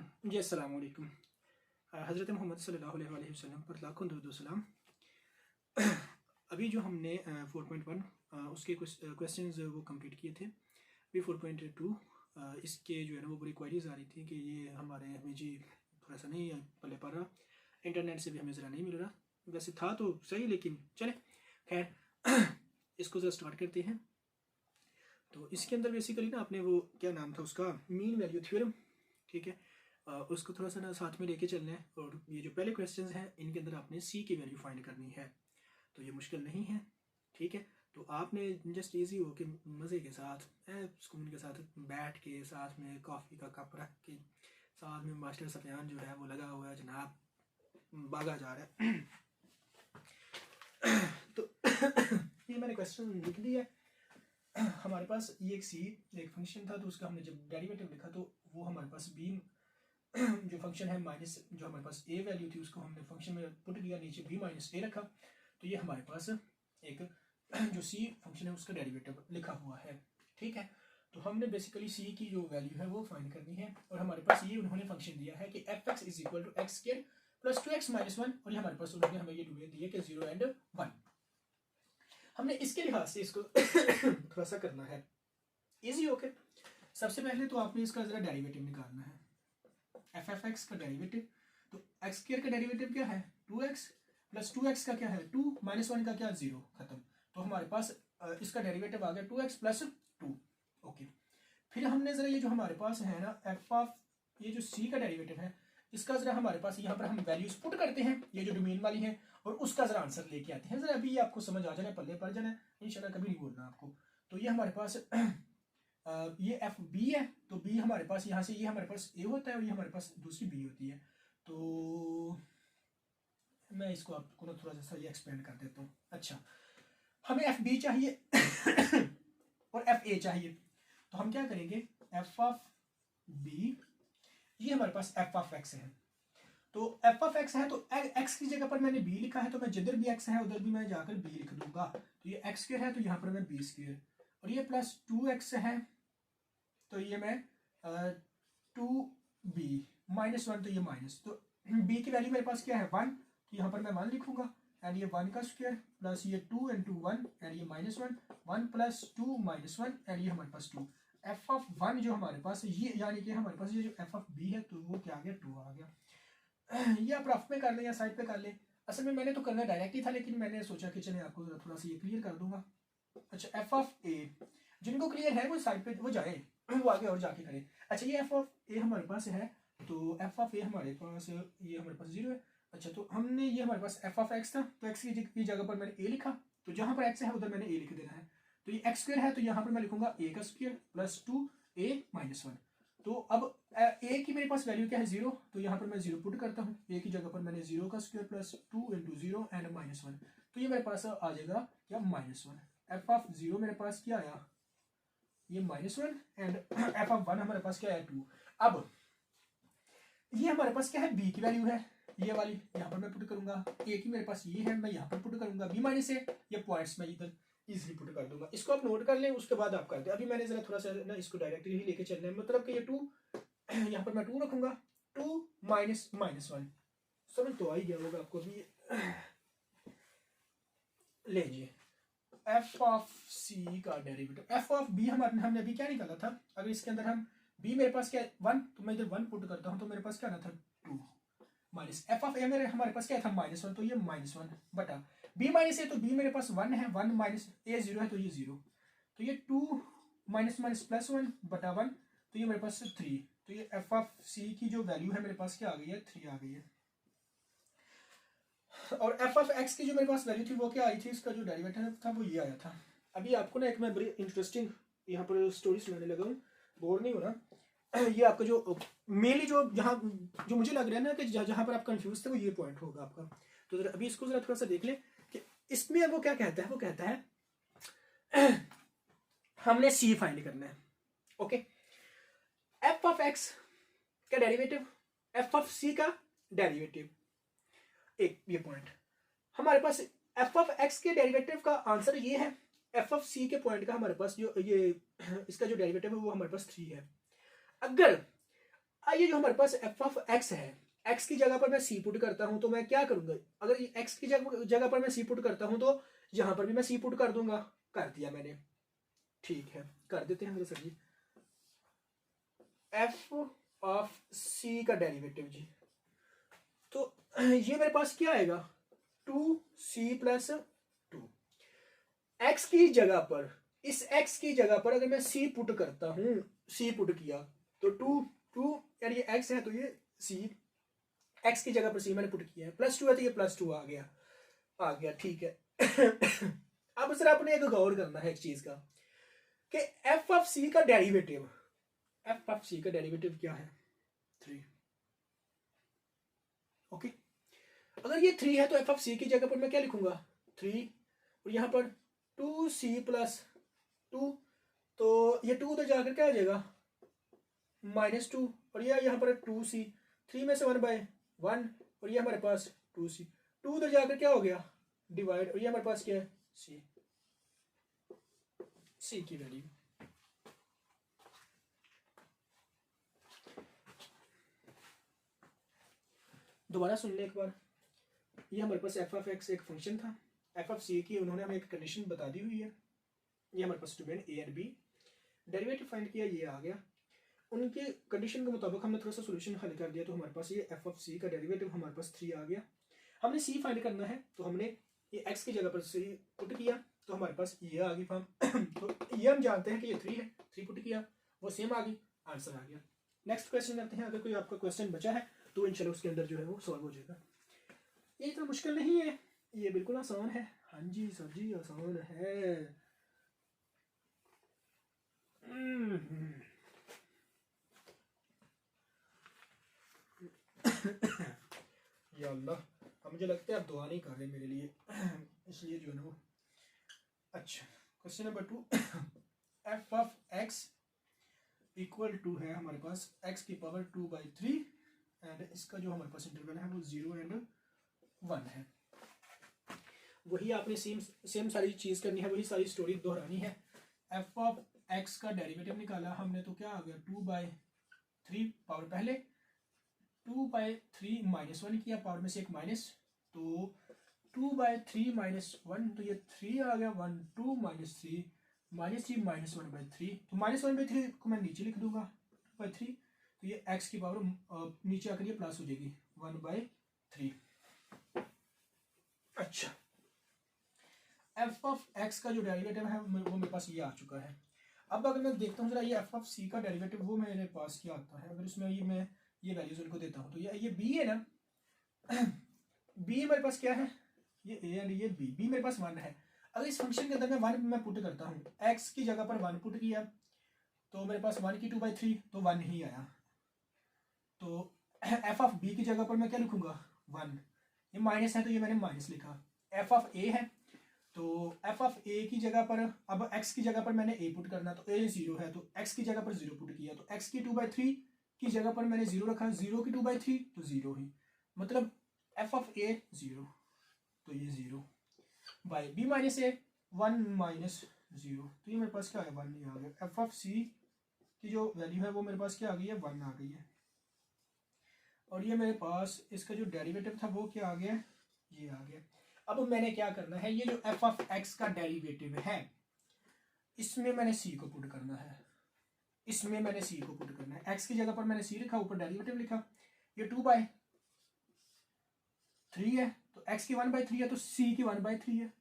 जी अस्सलाम वालेकुम। हज़रत मोहम्मद सल्लल्लाहु अलैहि वसल्लम पर लाखों दुरूद व सलाम। अभी जो हमने 4.1 उसके कुछ क्वेश्चंस वो कंप्लीट किए थे। अभी 4.2 इसके जो है ना वो बड़ी क्वारीज आ रही थी कि ये हमें जी थोड़ा सा नहीं पल्ले पड़ रहा, इंटरनेट से भी हमें ज़रा नहीं मिल रहा। वैसे था तो सही, लेकिन चले खैर इसको ज़रा स्टार्ट करते हैं। तो इसके अंदर बेसिकली ना आपने वो क्या नाम था उसका, मीन वैल्यू थ्योरम, ठीक है, उसको थोड़ा सा ना साथ में लेके चलना है। और ये जो पहले क्वेश्चंस हैं इनके अंदर आपने सी की वैल्यू फाइंड करनी है, तो ये मुश्किल नहीं है, ठीक है। तो आपने जस्ट इजी हो के मज़े के साथ सुकून के साथ बैठ के साथ में कॉफ़ी का कप रख के साथ में मास्टर सफियान जो है वो लगा हुआ है जनाब, भागा जा रहा है। तो ये मैंने क्वेश्चन लिख दिया। हमारे पास ये एक फंक्शन था, तो उसका हमने जब डेरिवेटिव लिखा तो वो हमारे पास बी जो फंक्शन है माइनस जो हमारे पास ए वैल्यू थी उसको हमने फंक्शन में पुट किया, नीचे बी माइनस ए रखा। तो ये हमारे पास एक जो सी फंक्शन है उसका डेरिवेटिव लिखा हुआ है, ठीक है। तो हमने बेसिकली सी की जो वैल्यू है वो फाइंड करनी है। और हमारे पास ये उन्होंने फंक्शन दिया है कि F X is equal to X square plus 2x minus 1, और ये हमारे पास उन्होंने हमें ये डोमेन दिया कि 0 एंड 1। हमने इसके लिहाज से इसको थोड़ा सा करना है इजी। ओके, सबसे पहले तो आपने इसका जरा डेरिवेटिव निकालना है, एफ एक्स का डेरिवेटिव। तो एक्स स्क्वायर का डेरिवेटिव क्या है 2x, प्लस 2x का क्या है 2, माइनस 1 का क्या 0, खत्म। तो हमारे पास इसका डेरिवेटिव आ गया 2x प्लस 2। ओके, फिर हमने जरा ये जो हमारे पास है ना एफ ऑफ ये जो c का डेरिवेटिव है इसका जरा हमारे पास यहाँ पर हम वैल्यूज पुट करते हैं, ये जो डोमेन वाली है, और उसका जरा आंसर लेके आते हैं। जरा अभी ये आपको समझ आ जाना, पल्ले पड़ जाना, इंशाल्लाह कभी नहीं बोलना आपको। तो ये हमारे पास ये एफ बी है, तो बी हमारे पास यहाँ से ये हमारे पास ए होता है और ये हमारे पास दूसरी बी होती है। तो मैं इसको आपको ना थोड़ा सा ये एक्सपेंड कर देता हूँ। अच्छा, हमें एफ बी चाहिए और एफ ए चाहिए, तो हम क्या करेंगे एफ ऑफ बी, ये हमारे पास एफ ऑफ एक्स है। तो एफ ऑफ एक्स है तो एक्स की जगह पर मैंने बी लिखा है, तो मैं जिधर भी एक्स है उधर भी मैं जाकर बी लिख दूंगा। तो ये एक्स स्क्वायर है तो यहाँ पर मैं बी स्क्वायर, और ये प्लस 2x है तो ये मैं 2b माइनस 1, तो ये माइनस, तो b की वैल्यू मेरे पास क्या है 1, तो यहाँ पर मैं 1 लिखूंगा, एंड ये 1 का स्क्वायर प्लस ये 2 इंटू 1 एंड ये माइनस 1, 1 प्लस 2 माइनस 1 एंड ये हमारे पास 2। एफ ऑफ 1 जो हमारे पास ये यानी कि हमारे पास ये जो एफ ऑफ बी है तो वो क्या आ गया 2 आ गया। ये आप रफ में कर लें या साइड पे कर लें, असल में मैंने तो करना डायरेक्ट ही था, लेकिन मैंने सोचा कि चले आपको थोड़ा सा ये क्लियर कर दूंगा। अच्छा, एफ ऑफ ए जिनको क्लियर है वो साइड पे वो जाए, वो आगे और जाके करें। अच्छा, ये एफ ऑफ ए हमारे पास है, तो एफ ऑफ ए हमारे पास ये हमारे पास 0 है। अच्छा, तो हमने ये हमारे पास एफ ऑफ एक्स था, तो एक्स की जगह पर मैंने ए लिखा, तो जहां पर एक्स है उधर मैंने ए लिख देना है। तो ये एक्स स्क्वायर है तो यहाँ पर मैं लिखूंगा ए का स्क्वायर प्लस 2 ए माइनस 1। तो अब ए की मेरे पास वैल्यू क्या है 0, तो यहाँ पर मैं 0 पुट करता हूँ, ए की जगह पर मैंने 0 का square plus 2 into 0 and minus 1, तो ये मेरे पास आ जाएगा क्या माइनस 1। एफ ऑफ 0 मेरे पास क्या आया ये माइनस 1 एंड एफ ऑफ 1 हमारे पास क्या है 2। अब ये हमारे पास क्या है बी की वैल्यू है, ये वाली यहाँ पर मैं पुट करूंगा, ए की मेरे पास ये है मैं यहाँ पर पुट करूंगा, बी माइनस ए, ये पॉइंट्स मैं इधर इजीली पुट कर दूंगा। इसको आप नोट कर लें, उसके बाद आप कर दें। अभी मैंने जरा थोड़ा सा ना इसको डायरेक्टली ही लेके चलना है, मतलब कि ये 2 यहाँ पर मैं 2 रखूंगा, 2 माइनस माइनस 1, समझ तो आ ही गया होगा आपको। अभी लीजिए एफ ऑफ सी का डेरिवेटिव, एफ ऑफ बी हमने अभी क्या निकाला था, अभी इसके अंदर हम बी मेरे पास क्या 1, तो मैं इधर 1 पुट करता हूँ, तो मेरे पास क्या ना था 2 माइनस एफ ऑफ ए मेरे हमारे पास क्या था माइनस 1, तो ये माइनस 1 बटा बी माइनस ए, तो बी मेरे पास 1 है, 1 माइनस ए 0 है तो ये 0, तो ये 2 माइनस माइनस प्लस 1 बटा 1, तो ये मेरे पास 3। तो ये एफ ऑफ सी की जो वैल्यू है मेरे पास क्या आ गई है 3 आ गई है। और एफ ऑफ एक्स की जो मेरे पास वैल्यू थी वो क्या आई थी, इसका जो डेरिवेटिव था वो ये आया था। अभी आपको ना एक मैं बड़ी इंटरेस्टिंग यहाँ पर स्टोरी सुनाने लगा हूँ, बोर नहीं होना। ये आपका जो मेनली जो यहाँ जो मुझे लग रहा है ना कि जहाँ पर आप कंफ्यूज थे वो ये पॉइंट होगा आपका। तो जरा अभी इसको जरा थोड़ा सा देख ले कि इसमें वो क्या कहता है, वो कहता है हमने सी फाइंड करना है। ओके, एफ ऑफ एक्स का डेरिवेटिव, एफ ऑफ सी का डेरिवेटिव, एक ये पॉइंट हमारे पास एफ ऑफ एक्स के डेरिवेटिव का आंसर ये है, एफ ऑफ सी के पॉइंट का हमारे पास जो ये इसका जो डेरिवेटिव है वो हमारे पास 3 है। अगर ये जो हमारे पास एफ ऑफ एक्स है, एक्स की जगह पर मैं सी पुट करता हूं तो मैं क्या करूंगा, अगर एक्स की जगह पर मैं सी पुट करता हूं तो यहां पर भी मैं सी पुट कर दूंगा। कर दिया मैंने, ठीक है, कर देते हैं सर जी। एफ ऑफ सी का डेरिवेटिव जी, तो ये मेरे पास क्या आएगा, 2c+2। एक्स की जगह पर, इस एक्स की जगह पर अगर मैं सी पुट करता हूं, सी पुट किया तो 2 यानी ये एक्स है तो ये सी, एक्स की जगह पर सी मैंने पुट किया है, +2 है तो ये +2 आ गया, ठीक है। अब सर आपने एक गौर करना है एक चीज का कि एफ ऑफ सी का डेरिवेटिव, एफ ऑफ सी का डेरिवेटिव क्या है, 3। ओके, अगर ये 3 है तो एफ ऑफ सी की जगह पर मैं क्या लिखूंगा, 3, और यहां पर 2c+2, तो ये 2 उधर जाकर क्या आ जाएगा, -2, और ये यहाँ पर 2c, 3 में से 1/1, और ये हमारे पास 2c, 2 उधर जाकर क्या हो गया, डिवाइड, और ये हमारे पास क्या है, c की वैल्यू। दोबारा सुन ले एक बार, ये हमारे पास एफ ऑफ एक्स एक फंक्शन था, एफ ऑफ सी की उन्होंने हमें एक कंडीशन बता दी हुई है, ये हमारे पास domain A and B, derivative find किया, ये आ गया, उनके कंडीशन के मुताबिक हमने थोड़ा सा सोल्यूशन हल कर दिया, तो हमारे पास ये एफ ऑफ सी का डेरिवेटिव हमारे पास 3 आ गया। हमने सी फाइंड करना है तो हमने ये एक्स की जगह पर सी पुट किया तो हमारे पास ये आ गई फॉर्म। तो ये हम जानते हैं कि ये 3 है, 3 पुट किया वो सेम आ गई, आंसर आ गया। नेक्स्ट क्वेश्चन करते हैं, अगर कोई आपका क्वेश्चन बचा है तो इंशाल्लाह उसके अंदर जो है वो सॉल्व हो जाएगा। ये इतना मुश्किल नहीं है, ये बिल्कुल आसान है। हाँ जी सर जी आसान है। या अल्लाह, अब मुझे लगता है आप दुआ नहीं कर रहे मेरे लिए, इसलिए जो है ना वो। अच्छा, question number 2, F of X equal to है हमारे पास एक्स की पावर 2/3 एंड इसका जो हमारे पास इंटरवल है वो 0 एंड 1 है। वही आपने सेम सारी चीज़ करनी है, वही सारी स्टोरी दोहरानी है। एफ ऑफ एक्स का डेरिवेटिव निकाला हमने तो क्या आ गया, 2/3 पावर पहले 2/3 -1 किया, पावर में से एक माइनस, तो 2/3 -1, तो ये 3 आ गया, 1 2 -3 -3 -1/3, तो -1/3 को मैं नीचे लिख दूंगा 2/3, तो ये x की पावर नीचे आकर ये प्लस हो जाएगी 1/3। अच्छा, एफ ऑफ एक्स का जो डेरिवेटिव है वो मेरे पास ये आ चुका है। अब अगर मैं देखता हूँ जरा ये एफ ऑफ सी का डेरिवेटिव वो मेरे पास क्या आता है, अगर इसमें ये मैं ये वैल्यूज उनको देता हूँ तो ये बी है ना, बी मेरे पास क्या है, ये ए एंड ये बी मेरे पास 1 है। अगर इस फंक्शन के अंदर मैं 1 मैं पुट करता हूँ, एक्स की जगह पर 1 पुट किया तो मेरे पास 1 की 2/3 तो 1 ही आया। तो एफ ऑफ बी की जगह पर मैं क्या लिखूंगा, 1, ये माइनस है तो ये मैंने माइनस लिखा। एफ ऑफ ए है तो एफ ऑफ ए की जगह पर, अब एक्स की जगह पर मैंने ए पुट करना, तो ए 0 है तो एक्स की जगह पर 0 पुट किया, तो एक्स की 2/3 की जगह पर मैंने 0 रखा, 0 की 2/3 तो 0 ही, मतलब एफ ऑफ ए 0, तो ये 0 बाय बी माइनस ए 1 -0, तो ये मेरे पास क्या है, 1 ही आ गया। एफ ऑफ सी की जो वैल्यू है वो मेरे पास क्या आ गई है, 1 आ गई है, और ये मेरे पास इसका जो डेरिवेटिव था वो क्या आ गया, ये आ गया। अब मैंने क्या करना है, ये जो एफ ऑफ एक्स का डेरिवेटिव है इसमें मैंने सी को पुट करना है, इसमें मैंने सी को पुट करना है। एक्स की जगह पर मैंने सी लिखा, ऊपर डेरिवेटिव लिखा, ये 2/3 है तो एक्स की 1/3 है तो सी की 1/3 है।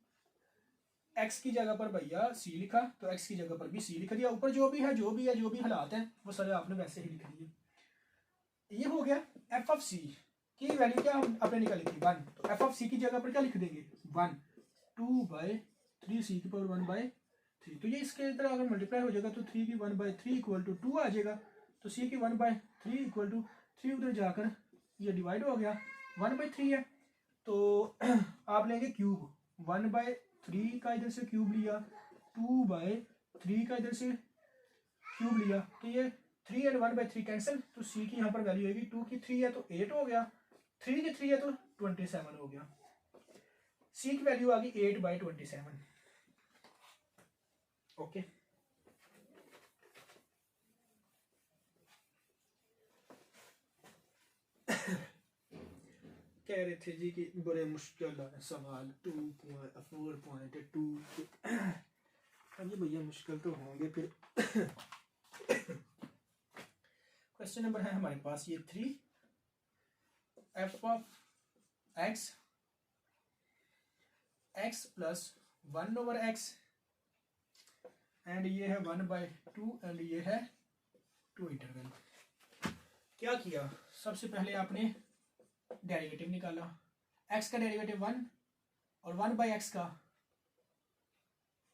एक्स की जगह पर भैया सी लिखा तो एक्स की जगह पर भी सी लिख दिया, ऊपर जो भी है जो भी हालात हैं वो सारे आपने वैसे ही लिख दिए। ये हो गया एफ ऑफ सी की वैल्यू क्या आपने निकाली थी, 1, तो एफ ऑफ सी की जगह पर क्या लिख देंगे, 1, 2/3 सी की पावर 1/3, तो ये इसके इधर अगर मल्टीप्लाई हो जाएगा तो 3 की 1/3 इक्वल टू 2 आ जाएगा, तो सी की 1/3 इक्वल टू 3 उधर जाकर ये डिवाइड हो गया, 1/3 है तो आप लेंगे क्यूब, 1/3 का इधर से क्यूब लिया, 2/3 का इधर से क्यूब लिया, तो ये 3 एंड 1/3 कैंसिल, तो सी की यहाँ पर वैल्यू आएगी, 2 की 3 है तो 8 हो गया, 3 की 3 है तो 27 हो गया, सी की वैल्यू आ गई 8/27। ओके, कह रहे थे जी कि बड़े मुश्किल सवाल 2.4.2 अब ये भैया मुश्किल तो होंगे फिर। क्वेश्चन नंबर है हमारे पास ये 3 f of x x plus 1/x and ये है 1/2 एंड ये है 2 इंटरवल। क्या किया, सबसे पहले आपने डेरिवेटिव निकाला, x का डेरिवेटिव 1 और 1/x का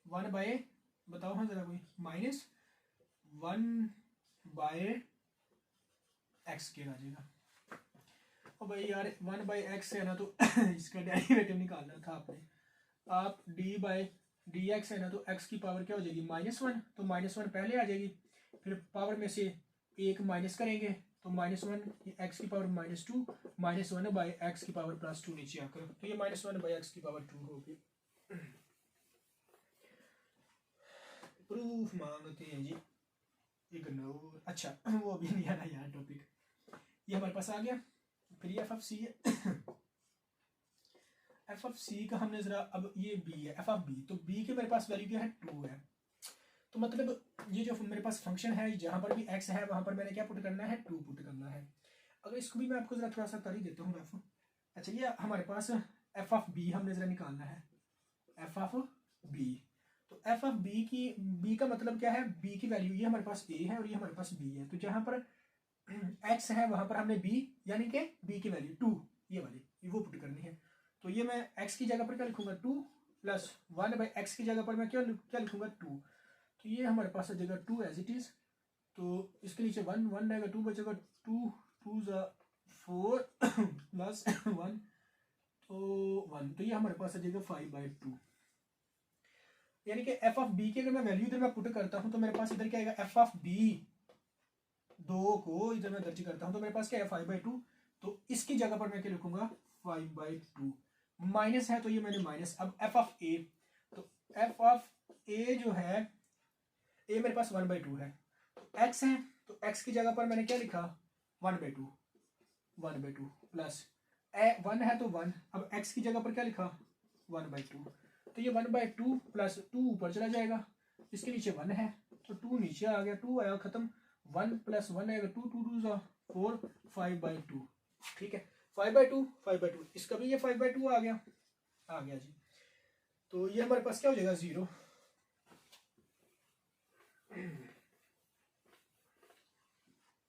1 बाय, बताओ हाँ जरा कोई, -1/x के आ जाएगा। और भाई यार 1/x है ना तो इसका डेरिवेटिव निकालना था आपने। आप d/dx है ना तो x की पावर क्या हो जाएगी -1, तो -1 पहले आ जाएगी, फिर पावर में से एक माइनस करेंगे तो -1 x की पावर -2 -1/x की पावर +2 नीचे आकर, तो ये -1/x की पावर 2 होगी। प्रूफ मांगते हैं जी, इग्नोर। अच्छा वो अभी नहीं आना यार टॉपिक, ये हमारे पास आ गया। फिर ये f(c) है, f(c) का हमने जरा, अब ये b है f(b), तो b के मेरे पास वैल्यू क्या है 2 है, तो मतलब ये जो मेरे पास फंक्शन है जहां पर भी x है वहां पर मैंने क्या पुट करना है 2 पुट करना है। अगर इसको भी मैं आपको जरा थोड़ा सा कर ही देता हूँ f। अच्छा ये हमारे पास f(b) हमने जरा निकालना है, f(b), तो f(b) की b का मतलब क्या है, b की वैल्यू ये हमारे पास a है और ये हमारे पास b है, तो जहां पर x है वहां पर हमने b यानी कि b की वैल्यू 2 ये वाली वो पुट करनी है। तो ये मैं x की जगह पर क्या लिखूंगा 2 प्लस 1/x की जगह पर मैं क्या लिखूंगा 2, तो ये हमारे पास आ जाएगा 2 एज इट इज, तो इसके नीचे 1 1 रहेगा, 2 बचेगा, 2 2 4 प्लस 1 तो 1, तो ये हमारे पास आ जाएगा 5/2। यानी कि f(b) की अगर मैं वैल्यू इधर मैं पुट करता हूं तो मेरे पास इधर क्या आएगा f(b) 2 को इधर मैं दर्ज करता हूं तो मेरे पास क्या है 5/2, तो इसकी जगह पर मैं क्या लिखूंगा 5/2, माइनस है तो ये मैंने माइनस। अब f(a), तो f(a) जो है a मेरे पास 1/2 है, तो x है तो x की जगह पर मैंने क्या लिखा 1/2 प्लस 1 है तो 1, अब x की जगह पर क्या लिखा 1/2, तो ये 1/2 प्लस 2 ऊपर चला जाएगा, इसके नीचे 1 है तो 2 नीचे आ गया, 2 आया खत्म, 1 प्लस 1 आएगा 2 2 2 4 5/2, ठीक है 5/2 इसका भी ये 5/2 आ गया जी। तो ये हमारे पास क्या हो जाएगा 0,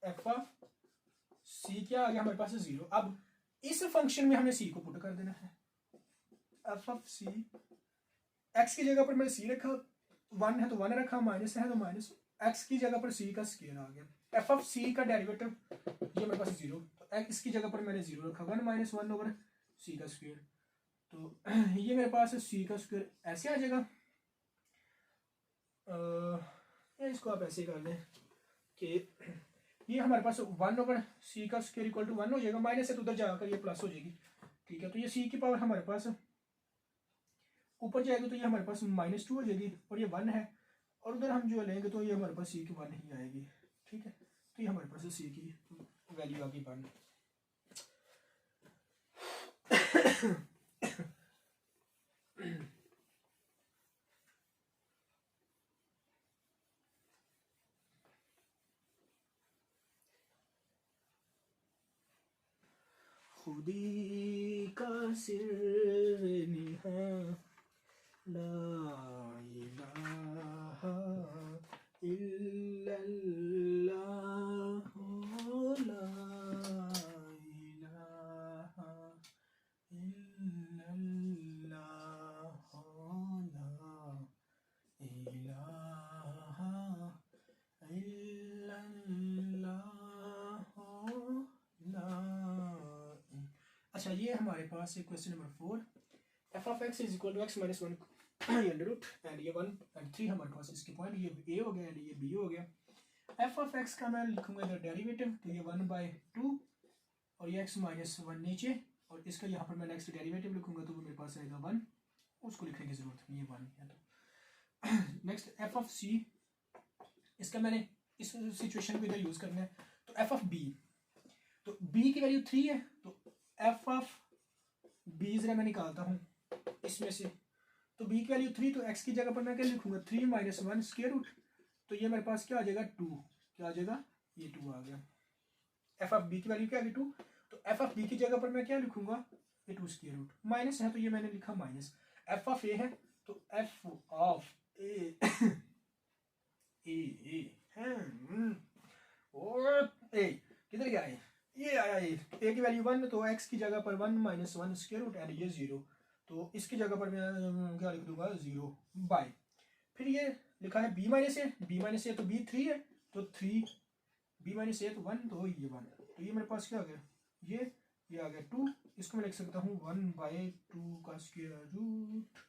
f(c) क्या आ गया हमारे पास 0। अब इस फंक्शन में हमें c को पुट कर देना है, f(c) x की जगह पर मैंने c रखा, 1 है तो 1 रखा, माइनस है तो माइनस, x की जगह पर c का स्क्वायर आ गया। f(c) का डेरिवेटिव ये मेरे पास 0, तो इसकी जगह पर मैंने 0 रखा, 1 - 1/c का स्क्वायर, तो ये मेरे पास c का स्क्वायर ऐसे आ जाएगा। इसको आप ऐसे कर लें कि ये हमारे पास 1/c का स्क्वायर इक्वल टू 1 हो जाएगा, माइनस है तो उधर जाकर ये प्लस हो जाएगी, ठीक है। तो ये c की पावर हमारे पास ऊपर जाएगी तो ये हमारे पास -2 हो जाएगी, और ये 1 है और उधर हम जो लेंगे तो ये हमारे पास c की 1 ही आएगी, ठीक है। तो ये हमारे पास c की वैल्यू आ गई 1। खुदी का सिर निहा ला इलाहा इल्लल्लाह ला इलाहा इल्लल्लाह ला इलाहा इल्लल्लाह ला। अच्छा ये हमारे पास है question number 4, f(x) = x - 1 under root, and ये 1 और 3 हमारे पास इसके पॉइंट, ये a हो गया एंड ये b हो गया। f(x) का मैं लिखूंगा इधर डेरिवेटिव, तो ये 1/2 और ये x - 1 नीचे, और इसका यहाँ पर मैं नेक्स्ट डेरिवेटिव लिखूंगा तो वो मेरे पास आएगा 1, उसको लिखने की जरूरत नहीं है, 1 है। तो नेक्स्ट f(c), इसका मैंने इस सिचुएशन को इधर यूज करना है, तो f(b), तो b की वैल्यू 3 है, तो f(b) बी ज़रा मैं निकालता हूँ इसमें से, तो बी की वैल्यू 3, तो एक्स की जगह पर मैं क्या लिखूंगा 3 माइनस 1 स्क्वायर रूट, तो ये मेरे पास क्या आ जाएगा 2, क्या आ जाएगा ये 2 आ गया। एफ ऑफ बी की वैल्यू क्या आ गई 2, तो एफ ऑफ बी की जगह पर मैं क्या लिखूंगा ये 2 स्क्वायर रूट, माइनस है तो ये मैंने लिखा माइनस, एफ ऑफ ए है तो एफ ऑफ ए ए है और ए किधर गया है, ये आया ए की वैल्यू 1, तो एक्स की जगह पर 1 माइनस 1 स्क्वायर रूट एंड ये 0, तो इसकी जगह पर मैं क्या लिख दूंगा 0 बाय, फिर ये लिखा है b माइनस ए, तो b 3 है तो 3, b माइनस ए तो 1, तो ये 1, तो ये मेरे पास क्या आ गया ये आ गया 2, इसको मैं लिख सकता हूँ 1 बाय 2 का स्क्वायर रूट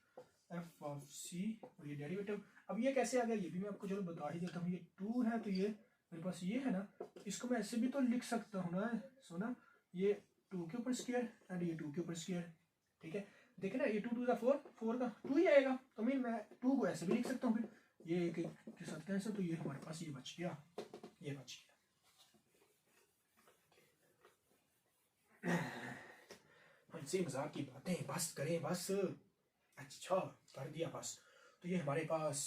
एफ ऑफ सी, और ये डेरिवेटिव। अब ये कैसे आ गया ये भी मैं आपको चलो बता ही देता हूँ, ये 2 है तो ये मेरे पास ये है ना, इसको मैं ऐसे भी तो लिख सकता हूँ ना, सुना ये 2 के ऊपर स्क्वायर एंड ये 2 के ऊपर स्क्वायर, ठीक है देखे ना, ये 2 2 का 4, 4 का 2 ही आएगा, तो मैं 2 को ऐसे भी लिख सकता हूँ, फिर ये एक के साथ कैंसिल, तो ये हमारे पास ये बच गया, ये बच गया। हमसे मजाक की बातें बस करें बस, अच्छा कर दिया बस, तो ये हमारे पास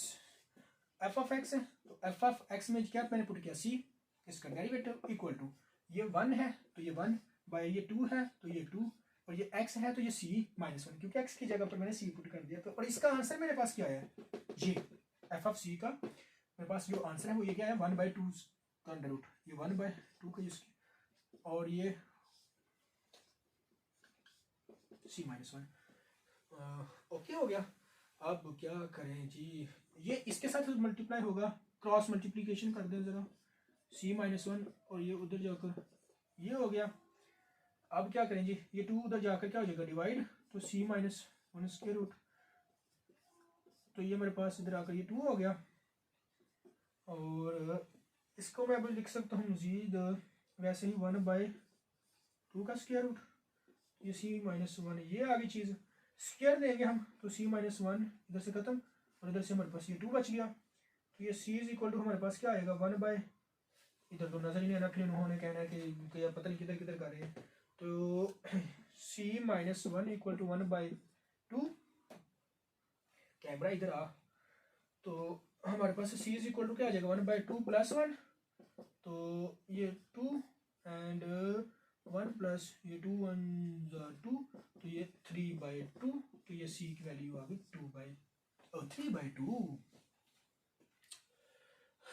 एफ ऑफ एक्स है, तो एफ ऑफ एक्स में क्या मैंने पुट किया सी, इसका डेरिवेटिव इक्वल टू ये 1 है तो ये 1 बाय ये 2 है तो ये 2 और ये x है तो ये c माइनस 1, क्योंकि x की जगह पर मैंने c पुट कर दिया, तो और इसका आंसर मेरे पास क्या है ये एफ ऑफ c का मेरे पास जो आंसर है वो ये क्या है 1 बाय 2 का अंडर रूट, ये 1 बाय 2 का इसकी और ये c माइनस 1, ओके हो गया। अब क्या करें जी, ये इसके साथ मल्टीप्लाई होगा, क्रॉस मल्टीप्लीकेशन कर दें जरा, c माइनस 1 और ये उधर जाकर ये हो गया। अब क्या करें जी, ये 2 उधर जाकर क्या हो जाएगा डिवाइड, तो c माइनस 1 स्क्वायर रूट, तो ये मेरे पास इधर आकर ये 2 हो गया, और इसको मैं अब लिख सकता हूँ मजीद वैसे ही 1 बाय 2 का स्क्वायर रूट, ये c माइनस 1 ये आ गई चीज़, स्क्वायर देंगे हम तो c माइनस 1 इधर से खत्म और इधर से हमारे पास ये 2 बच गया, तो ये c इज इक्वल टू हमारे पास क्या आएगा 1 बाय, इधर तो नजर ही नहीं आना, फिर उन्होंने कहना है कि यार पता नहीं किधर किधर कर रहे हैं, तो c minus 1 equal to 1 by 2, camera इधर आ, तो हमारे पास c इज इक्वल टू क्या आ जाएगा 1 बाय 2 प्लस 1, तो ये 2 एंड 1 प्लस ये 2 1 2, तो ये 3 बाय 2, तो ये c की वैल्यू आ गई 2 बाय 3 बाय 2,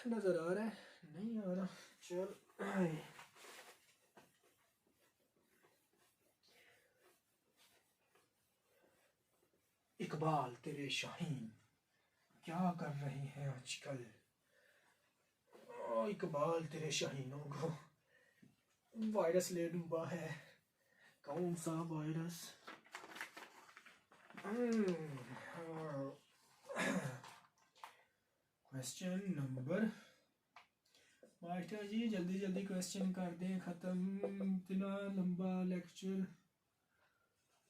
नजर आ रहा है नहीं आ रहा, चल इकबाल तेरे शाहीन क्या कर रहे हैं आजकल, इकबाल तेरे शाहीनों को वायरस ले डूबा है, कौन सा वायरस, क्वेश्चन नंबर, मास्टर जी जल्दी जल्दी क्वेश्चन कर दें खत्म, इतना लंबा लेक्चर,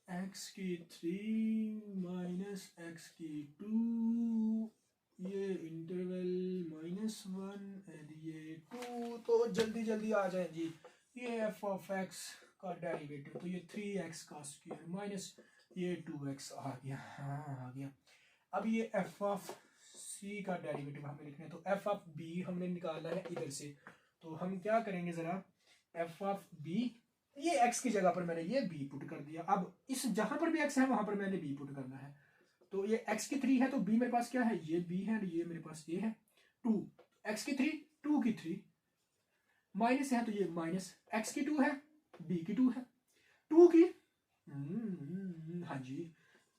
x की 3 माइनस x की 2, ये इंटरवल -1 एंड ये 2, तो जल्दी जल्दी आ जाए जी, ये f ऑफ x का डेरिवेटिव, तो ये 3x का स्क्वायर माइनस ये 2x आ गया, हाँ आ गया। अब ये f ऑफ c का डेरिवेटिव हमें लिखना है, तो f ऑफ b हमने निकालना है इधर से, तो हम क्या करेंगे जरा, f ऑफ b, ये x की जगह पर मैंने ये b पुट कर दिया, अब इस जहां पर भी x है वहां पर मैंने b पुट करना है, तो ये x की 3 है तो b मेरे पास क्या है ये b है, ये मेरे पास a है 2, x की 3 2 की 3 माइनस है तो ये माइनस, x की 2 है b की 2 है, 2 की हाँ जी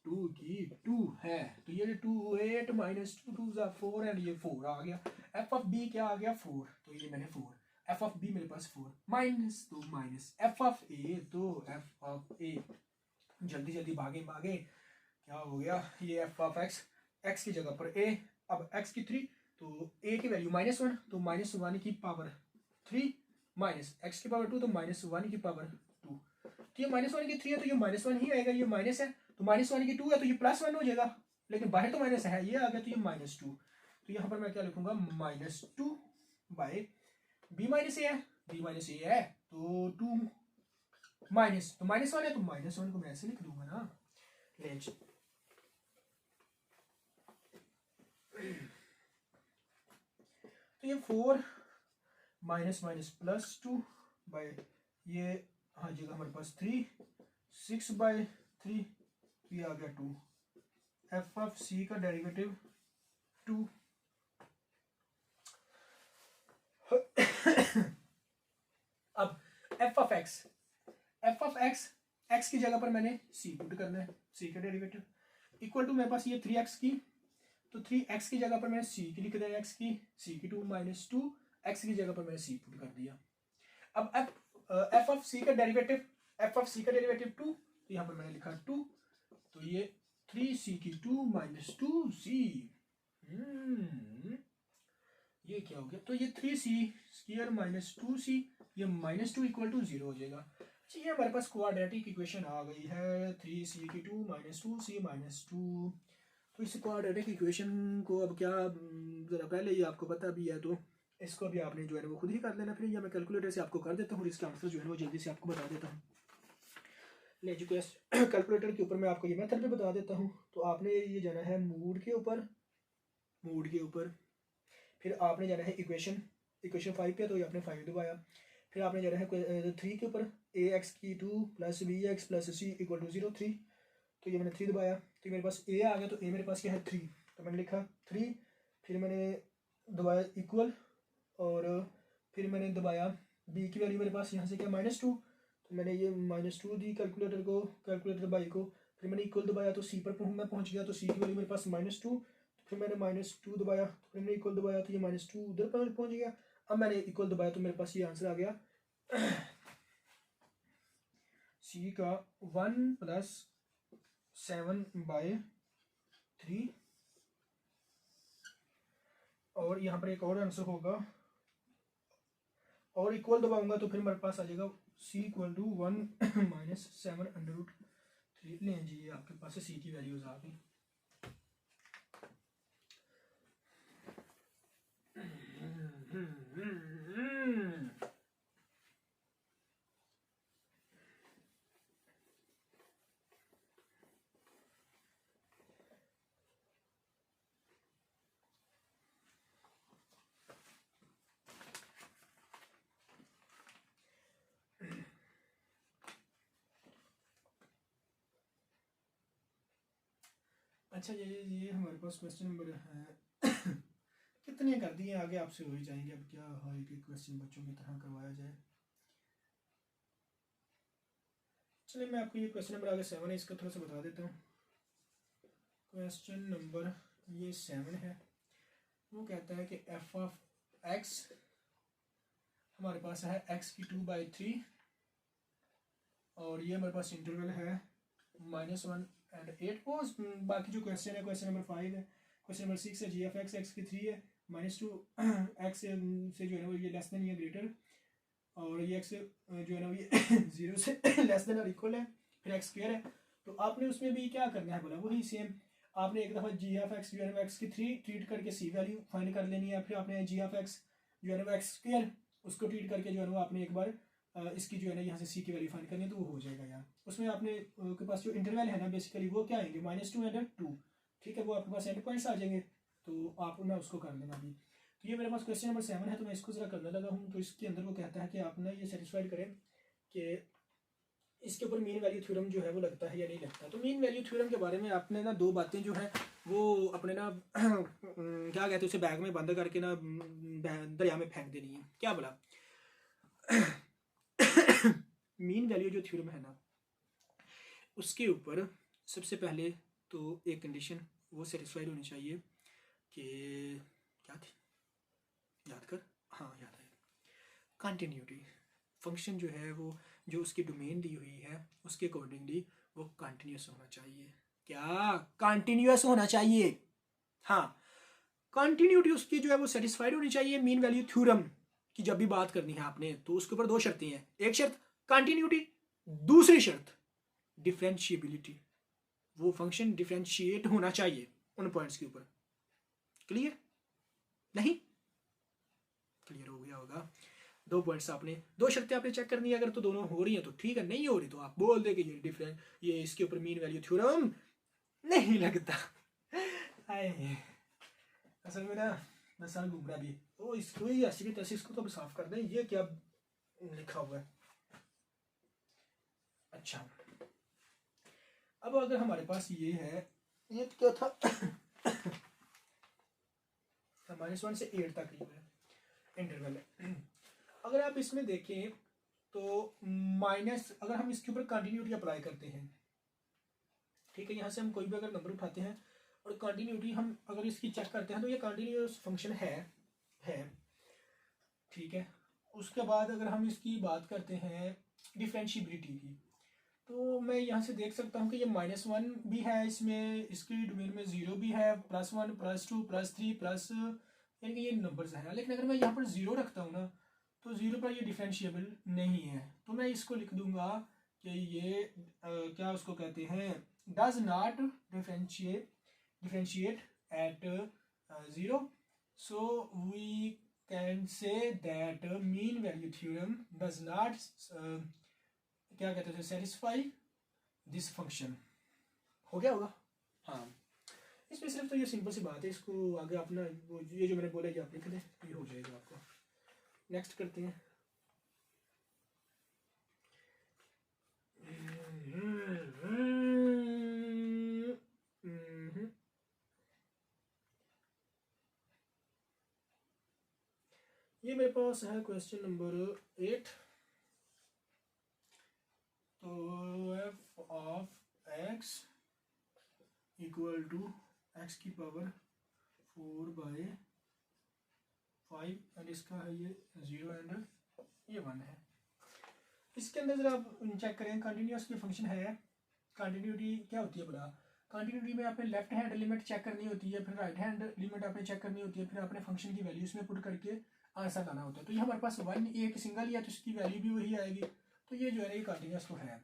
2 की 2 है, तो ये 2 8 माइनस 2 2 4 एंड ये 4 आ गया, f ऑफ b क्या आ गया 4, तो ये मैंने 4, एफ ऑफ बी मेरे पास 4 माइनस तो माइनस एफ ऑफ ए, तो एफ ऑफ ए जल्दी जल्दी भागे भागे क्या हो गया, ये एफ ऑफ एक्स, एक्स की जगह पर ए, अब एक्स की 3 तो ए की वैल्यू -1, तो -1 की पावर 3 माइनस एक्स की पावर 2, तो -1 की पावर 2, तो ये -1 की 3 है तो ये -1 ही आएगा, ये माइनस है तो -1 की 2 है तो ये +1 हो जाएगा, लेकिन बाहर तो माइनस है, ये आ गया तो ये -2, तो यहाँ पर मैं क्या लिखूंगा -2 बाय b माइनस ए है, b माइनस ए है तो 2 माइनस, तो -1 है तो -1 को मैं ऐसे लिख दूंगा ना। रेंज तो ये 4 माइनस +2 बाय ये हाँ जी हमारे पास 3 6/3 ये आ गया 2। एफ ऑफ सी का डेरिवेटिव 2। अब एफ ऑफ एक्स एक्स की जगह पर मैंने सी पुट करना है, सी का डेरिवेटिव इक्वल टू मेरे पास ये 3x की, तो 3x की जगह पर मैंने सी की लिख दिया, x की सी की 2 -2 x की जगह पर मैंने सी पुट कर दिया। अब एफ ऑफ सी का डेरिवेटिव 2, तो यहाँ पर मैंने लिखा 2, तो ये 3c की 2 -2c, ये क्या हो गया, तो ये 3c² -2c, ये -2 = 0 हो जाएगा। अच्छा ये हमारे पास क्वाड्रेटिक इक्वेशन आ गई है 3c की 2 -2c -2। तो इस क्वाड्रेटिक इक्वेशन को अब क्या, ज़रा पहले ही आपको पता भी है तो इसको भी आपने जो है वो खुद ही कर लेना, फिर या मैं कैलकुलेटर से आपको कर देता हूँ, इसका आंसर जो है वो जल्दी से आपको बता देता हूँ। ले जो कैलकुलेटर के ऊपर मैं आपको ये मेथड भी बता देता हूँ। तो आपने ये जाना है मूड के ऊपर, फिर आपने जाना है इक्वेशन 5 पे, तो ये आपने 5 दबाया, फिर आपने जाना है 3 के ऊपर ax की 2 + bx + c = 0 3, तो ये मैंने 3 दबाया, तो मेरे पास a आ गया, तो a मेरे पास क्या है 3, तो मैंने लिखा 3, फिर मैंने दबाया इक्वल, और फिर मैंने दबाया b की वैल्यू मेरे पास यहाँ से क्या -2, तो मैंने ये -2 दी कैलकुलेटर बाई को, फिर मैंने इक्वल दबाया तो c पर मैं पहुँच गया, तो c की वैल्यू मेरे पास -2, फिर मैंने -2 दबाया, तो फिर मैंने इक्वल दबाया, तो ये -2 उधर पर पहुँच गया। अब मैंने इक्वल दबाया तो मेरे पास ये आंसर आ गया c का 1 + 7/3, और यहाँ पर एक और आंसर होगा, और इक्वल दबाऊंगा तो फिर मेरे पास आ जाएगा c = 1 - 7√3। लें जी आपके पास c की वैल्यूज आ गई। अच्छा ये हमारे पास क्वेश्चन नंबर है कितने कर दिए, आगे आपसे हो ही जाएंगे। अब क्या है कि क्वेश्चन बच्चों की तरह करवाया जाए। चलिए मैं आपको ये क्वेश्चन नंबर आगे 7 है, इसका थोड़ा सा बता देता हूँ। क्वेश्चन नंबर ये 7 है, वो कहता है कि एफ ऑफ एक्स हमारे पास है x की 2/3, और ये हमारे पास इंटरवल है -1 and 8। वो बाकी जो क्वेश्चन है, क्वेश्चन नंबर 5 है, क्वेश्चन नंबर 6 है जी एफ एक्स की 3 है, -2 x से जो है ना वो ये लेस देन या ग्रेटर, और ये x जो है ना ये 0 से लेस देन और इक्वल है, फिर x² है। तो आपने उसमें भी क्या करना है बोला, वही सेम आपने एक दफ़ा जी एफ एक्स जो है ना x की 3 ट्रीट करके c वैल्यू फाइंड कर लेनी है, फिर आपने जी एफ एक्स जो है ना वो x² उसको ट्रीट करके जो है ना आपने एक बार इसकी जो है ना यहाँ से c की वैल्यू फाइंड करनी है, तो वो हो जाएगा यार। उसमें आपने के पास जो इंटरवल है ना बेसिकली वो क्या आएंगे -2 and 2, ठीक है, वो आपके पास एंड पॉइंट्स आ जाएंगे, तो आप ना उसको कर लेना अभी। तो ये मेरे पास क्वेश्चन नंबर 7 है, तो मैं इसको ज़रा करने लगा हूँ। तो इसके अंदर वो कहता है कि आप ना ये सेटिस्फाइड करें कि इसके ऊपर मीन वैल्यू थ्योरम जो है वो लगता है या नहीं लगता। तो मीन वैल्यू थ्योरम के बारे में आपने ना 2 बातें जो है वो अपने ना क्या कहते हैं उसे बैग में बंद करके ना दरिया में फेंक देनी है। क्या बोला मीन वैल्यू जो थ्योरम है ना उसके ऊपर सबसे पहले तो एक कंडीशन वो सेटिस्फाइड होनी चाहिए कि क्या थी, याद कर, हाँ याद है, कंटिन्यूटी। फंक्शन जो है वो जो उसकी डोमेन दी हुई है उसके अकॉर्डिंगली वो कंटिन्यूस होना चाहिए। क्या कंटिन्यूस होना चाहिए, हाँ कंटिन्यूटी उसकी जो है वो सेटिस्फाइड होनी चाहिए मीन वैल्यू थ्योरम की। जब भी बात करनी है आपने तो उसके ऊपर 2 शर्तें हैं, एक शर्त कंटिन्यूटी, दूसरी शर्त डिफरेंशिएबिलिटी। वो फंक्शन डिफरेंशिएट होना चाहिए उन पॉइंट्स के ऊपर। क्लियर नहीं, क्लियर हो गया होगा। 2 पॉइंट्स आपने 2 शर्तें आपने चेक करनी है, अगर तो दोनों हो रही हैं तो ठीक है, नहीं हो रही तो आप बोल दे कि ये डिफरेंट, ये इसके ऊपर मीन वैल्यू थ्योरम नहीं लगता। आए असल में ना मैं साल घूम रहा भी, ओ इसको ही ऐसी की तैसी, इसको तो साफ कर दें। ये क्या लिखा हुआ है? अच्छा, अब अगर हमारे पास ये है, ये क्या था -1 से 8 तक है इंटरवल है। अगर आप इसमें देखें तो माइनस, अगर हम इसके ऊपर कंटिन्यूटी अप्लाई करते हैं, ठीक है, यहाँ से हम कोई भी अगर नंबर उठाते हैं और कंटिन्यूटी हम अगर इसकी चेक करते हैं तो ये कंटिन्यूस फंक्शन है, ठीक है। उसके बाद अगर हम इसकी बात करते हैं डिफरेंशिएबिलिटी की, तो मैं यहाँ से देख सकता हूँ कि ये -1 भी है इसमें, इसकी डोमेन में 0 भी है, +1 +2 +3 प्लस, यानी कि ये नंबर्स हैं। लेकिन अगर मैं यहाँ पर 0 रखता हूँ ना, तो 0 पर ये डिफरेंशिएबल नहीं है, तो मैं इसको लिख दूंगा कि ये क्या उसको कहते हैं, does not differentiate at 0, so we can say that mean value theorem does not क्या कहते थे, सेटिस्फाई दिस फंक्शन। हो गया होगा? हाँ, इसमें सिर्फ तो ये सिंपल सी बात है, इसको आगे अपना वो ये जो मैंने बोला ये आप लिख दें, ये हो जाएगा आपको। नेक्स्ट करते हैं। ये मेरे पास है क्वेश्चन नंबर 8। तो f of x equal to x की पावर 4/5 एंड इसका है ये 0 एंड ये 1 है। इसके अंदर जरा आप चेक करें, कंटिन्यूस की फंक्शन है, कंटिन्यूटी क्या होती है बोला, कंटिन्यूटी में आपने लेफ्ट हैंड लिमिट चेक करनी होती है, फिर राइट हैंड लिमिट आपने चेक करनी होती है, फिर आपने फंक्शन की वैल्यू इसमें पुट करके आंसर लाना होता है। तो ये हमारे पास 1 एक सिंगल ही है तो इसकी वैल्यू भी वही आएगी, तो ये जो है ये कंटिन्यूस तो है।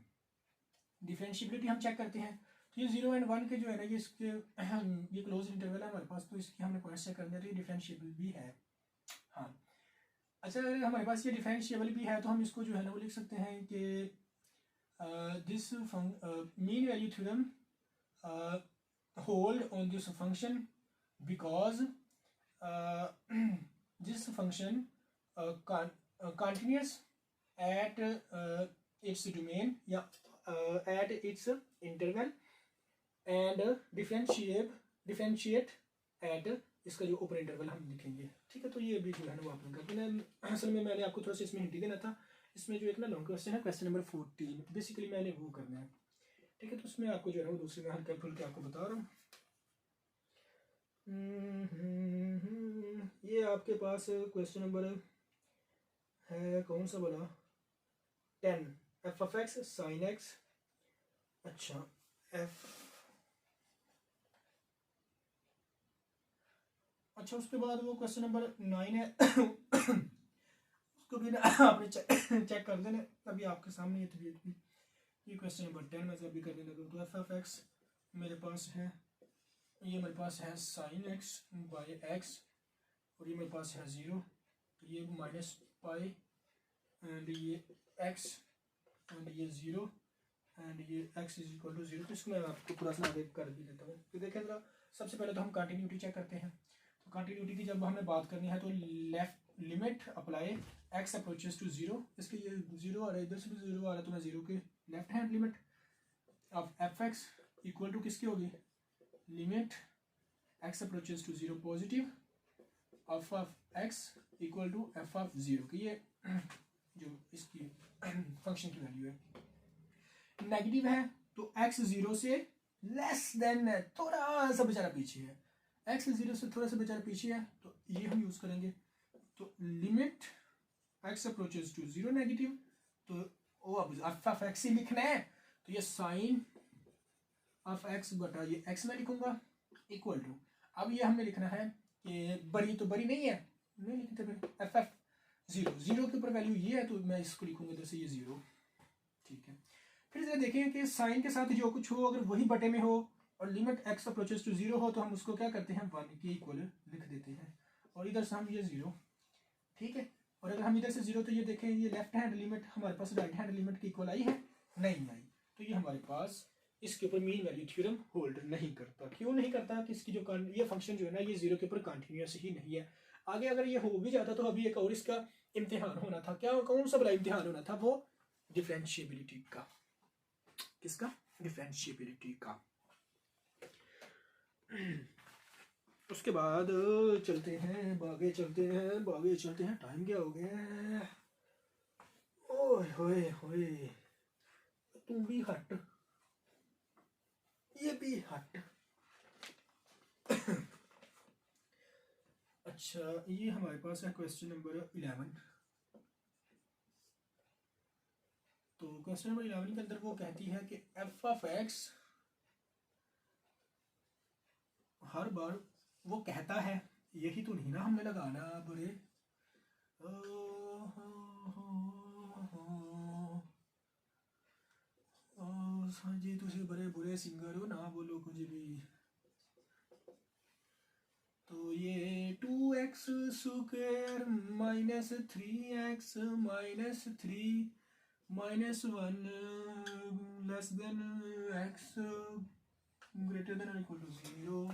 डिफरेंशिएबिलिटी हम चेक करते हैं, तो ये 0 एंड 1 के जो है ना ये इसके ये क्लोज इंटरवल है हमारे पास, तो इसकी हमने पॉइंट चेक करना है, तो ये डिफरेंशिएबल भी है। हाँ, अच्छा, अगर हमारे पास ये डिफरेंशिएबल भी है तो हम इसको जो है ना वो लिख सकते हैं कि this mean value theorem hold on this function because this function continues at its domain या at its interval and differentiate at इसका जो ऊपर इंटरवल हम लिखेंगे, ठीक है। तो ये भी जो है ना वो आपने कर देना। असल में मैंने आपको थोड़ा सा इसमें हिंट देना था, इसमें जो एक ना लॉन्ग क्वेश्चन है, क्वेश्चन नंबर 14, बेसिकली मैंने वो करना है, ठीक है। तो उसमें आपको जो है वो दूसरे में हल्का फुल्का आपको बता रहा हूँ। ये आपके पास क्वेश्चन नंबर है कौन सा बोला, 10, f of x sin x। अच्छा, अच्छा उसके बाद वो क्वेश्चन नंबर 9 है उसको भी ना आपने चेक कर देना, अभी आपके सामने ये तबीयत भी। ये क्वेश्चन नंबर 10 में से अभी कर देना। तो f of x मेरे पास है, ये मेरे पास है sin x बाई x और ये मेरे पास है 0, तो ये -π एंड ये x एंड ये 0 एंड ये x इज इक्वल टू 0। तो इसको मैं आपको थोड़ा सा आगे कर भी देता हूँ। तो देखें जरा, सबसे पहले तो हम कंटिन्यूटी चेक करते हैं। तो कंटिन्यूटी की जब हमें बात करनी है तो left limit apply x approaches to 0, इसके ये 0 आ रहा है, इधर से भी 0 आ रहा है, तो मैं 0 के left hand limit of f(x) equal to किसकी होगी, limit x approaches to 0 positive f of x equal to f of 0 की ये जो इसकी फंक्शन की वैल्यू है। नेगेटिव है तो x 0 से लेस देन है, थोड़ा सा बेचारा पीछे है, x 0 से थोड़ा सा बेचारा पीछे है, तो ये हम यूज करेंगे। तो limit x approaches to 0 negative, तो ओ अब f ऑफ x ही लिखना है, तो ये साइन ऑफ x बटा ये x में लिखूंगा इक्वल टू, अब ये हमने लिखना है कि बड़ी तो बड़ी नहीं है, नहीं लिखते फिर f ऑफ 0 के ऊपर वैल्यू ये है, तो मैं इसको लिखूंगा जैसे ये 0, ठीक है। फिर जरा देखें कि साइन के साथ जो कुछ हो अगर वही बटे में हो और लिमिट x अप्रोचेस टू 0 हो, तो हम उसको क्या करते हैं 1 के इक्वल लिख देते हैं और इधर से हम ये 0, ठीक है। और अगर हम इधर से 0 तो ये देखें ये लेफ्ट हैंड लिमिट हमारे पास राइट हैंड लिमिट के इक्वल आई है, नहीं आई। तो ये हमारे पास इसके ऊपर मीन वैल्यू थ्योरम होल्ड नहीं करता। क्यों नहीं करता? कि इसकी जो ये फंक्शन जो है ना ये 0 के ऊपर कंटिन्यूस ही नहीं है। आगे अगर ये हो भी जाता तो अभी एक और इसका इम्तिहान होना था। क्या कौन सा बड़ा इम्तिहान होना था? वो डिफरेंशिएबिलिटी का। किसका? डिफरेंशिएबिलिटी का। उसके बाद चलते हैं बागे चलते हैं। टाइम क्या हो गया? ओए होए होए, तू भी हट, ये भी हट। अच्छा, ये हमारे पास है क्वेश्चन नंबर 11। तो क्वेश्चन नंबर 11 के अंदर वो कहती है कि एफ ऑफ एक्स, हर बार वो कहता है, यही तो नहीं ना हमने लगाना बुरे। जी तुझे बड़े बुरे सिंगर हो ना, बोलो कुछ भी। तो ये 2x square minus 3x minus 3 minus 1 less than x greater than equal to 0।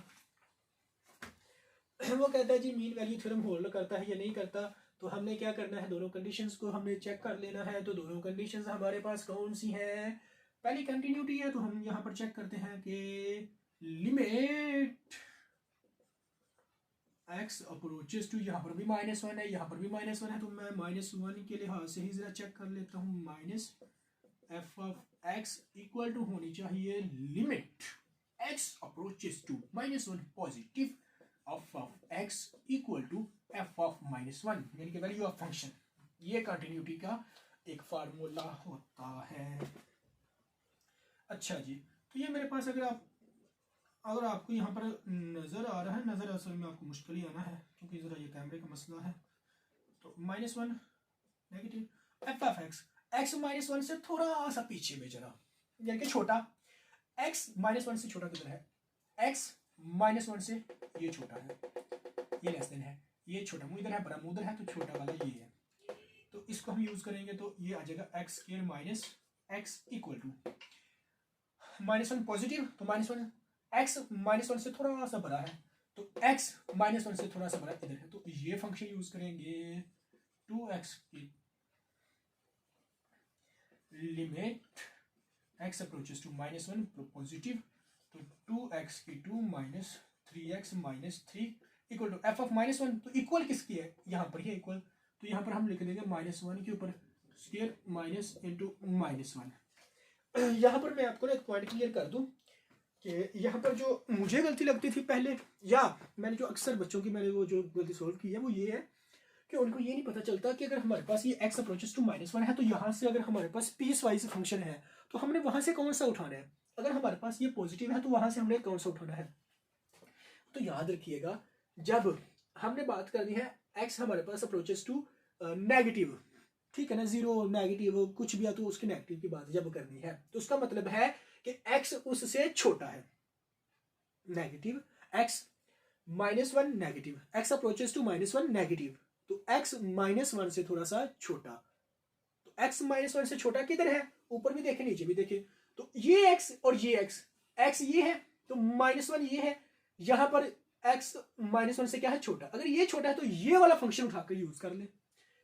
वो कहता है जी मीन वैल्यू थ्योरम होल्ड करता है या नहीं करता। तो हमने क्या करना है, दोनों कंडीशंस को हमने चेक कर लेना है। तो दोनों कंडीशंस हमारे पास कौन सी हैं? पहली कंटिन्यूटी है, तो हम यहाँ पर चेक करते हैं कि लिमिट x अप्रोचेस टू, यहाँ पर भी -1 है, यहाँ पर भी -1 है, तो मैं -1 के लिहाज से ही जरा चेक कर लेता हूँ। Minus F of X equal to होनी चाहिए limit x approaches to -1 positive of x equal to f of -1 यानी कि वैल्यू ऑफ फंक्शन। ये कंटिन्यूटी का एक फार्मूला होता है। अच्छा जी, तो ये मेरे पास अगर आपको यहाँ पर नज़र आ रहा है, नज़र असल में आपको मुश्किल ही आना है क्योंकि ज़रा ये कैमरे का मसला है। तो -1 negative F of x, x -1 से थोड़ा सा पीछे में जरा, यानी कि छोटा। x -1 से छोटा किधर है? x -1 से ये छोटा है, ये लेस देन है, ये छोटा मुँह इधर है, बड़ा मुँह इधर है, तो छोटा वाला ये है। तो इसको हम यूज़ करेंगे तो ये आ जाएगा X square minus X equal to -1 positive, तो -1 x -1 से थोड़ा सा बड़ा है, तो x -1 से थोड़ा सा बड़ा इधर है, तो ये फंक्शन यूज करेंगे 2x की limit x approaches to -1 positive, तो 2x की 2 minus 3x minus 3 equal to f of -1। तो इक्वल किसकी है? यहाँ पर ये इक्वल, तो यहाँ पर हम लिख देंगे -1 के ऊपर स्क्वायर माइनस इंटू -1। यहाँ पर मैं आपको ना एक पॉइंट क्लियर कर दूं कि यहाँ पर जो मुझे गलती लगती थी पहले, या मैंने जो अक्सर बच्चों की मैंने वो जो गलती सोल्व की है, वो ये है कि उनको ये नहीं पता चलता कि अगर हमारे पास ये x अप्रोचेस टू -1 है, तो यहाँ से अगर हमारे पास पीस वाइज फंक्शन है तो हमने वहां से कौन सा उठाना है। अगर हमारे पास ये पॉजिटिव है तो वहां से हमने कौन सा उठाना है। तो याद रखिएगा, जब हमने बात करनी है x हमारे पास अप्रोचेस टू नेगेटिव, ठीक है ना, 0 नेगेटिव कुछ भी है, तो उसके नेगेटिव की बात जब करनी है तो उसका मतलब है कि x उससे छोटा है। Negative x -1 negative, x approaches to -1 negative, तो x -1 से थोड़ा सा छोटा। तो x -1 से छोटा किधर है? ऊपर भी देखे नीचे भी देखे, तो ये x और ये x ये है तो -1 ये है, यहां पर x -1 से क्या है? छोटा। अगर ये छोटा है तो ये वाला फंक्शन उठाकर यूज कर ले।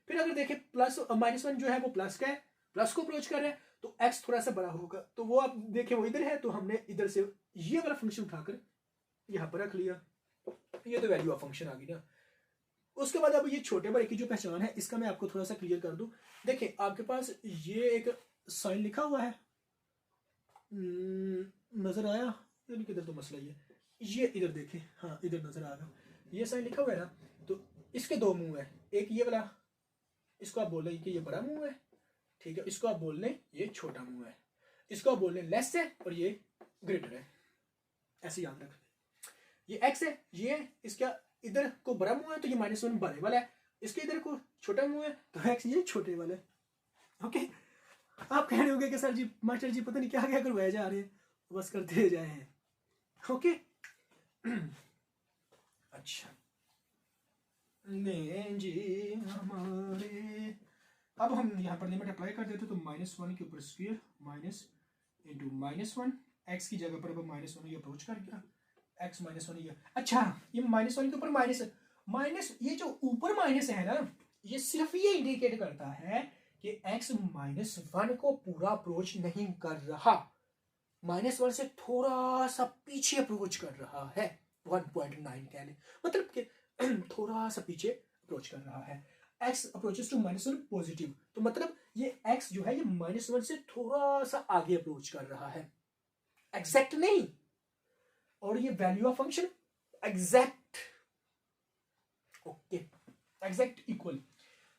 फिर अगर देखें प्लस -1 जो है वो प्लस का है, प्लस को अप्रोच कर रहे हैं, तो x थोड़ा सा बड़ा होगा, तो वो आप देखें वो इधर है, तो हमने इधर से ये वाला फंक्शन उठाकर यहाँ पर रख लिया। ये तो वैल्यू ऑफ फंक्शन आ गई ना। उसके बाद अब ये छोटे बड़े की जो पहचान है इसका मैं आपको थोड़ा सा क्लियर कर दूं। देखिए आपके पास ये एक साइन लिखा हुआ है, नजर आया? किधर तो मसला ये इधर देखें, हाँ इधर नजर आ गया, ये साइन लिखा हुआ है ना। तो इसके दो मुंह है, एक ये वाला, इसको आप बोल लें कि ये बड़ा मुंह है, ठीक है, इसको आप बोल लें ये छोटा मुंह है, इसको आप बोल लें लेस है और ये ग्रेटर है। ऐसे याद रख, ये x है, ये इसका इधर को बड़ा मुंह है तो ये -1 बड़े वाला है, इसके इधर को छोटा मुंह है तो x ये छोटे वाला है। ओके, आप कह रहे होंगे कि सर जी मास्टर जी पता नहीं क्या क्या करवाए जा रहे हैं, बस करते जाए हैं। ओके अच्छा, लें जी हमारे। अब हम यहाँ पर लिमिट अप्लाई कर देते तो -1 के ऊपर स्क्वायर माइनस इंटू -1 एक्स की जगह पर अब -1 ये अप्रोच कर गया एक्स -1 ये। अच्छा ये -1 के ऊपर माइनस माइनस ये जो ऊपर माइनस है ना ये सिर्फ ये इंडिकेट करता है कि x -1 को पूरा अप्रोच नहीं कर रहा, -1 से थोड़ा सा पीछे अप्रोच कर रहा है 1.9 कह लें, मतलब कि थोड़ा सा पीछे अप्रोच कर रहा है। x अप्रोचेस टू -1 पॉजिटिव, तो मतलब ये x जो है ये -1 से थोड़ा सा आगे अप्रोच कर रहा है, एग्जैक्ट नहीं। और ये value of function exact, okay exact equal.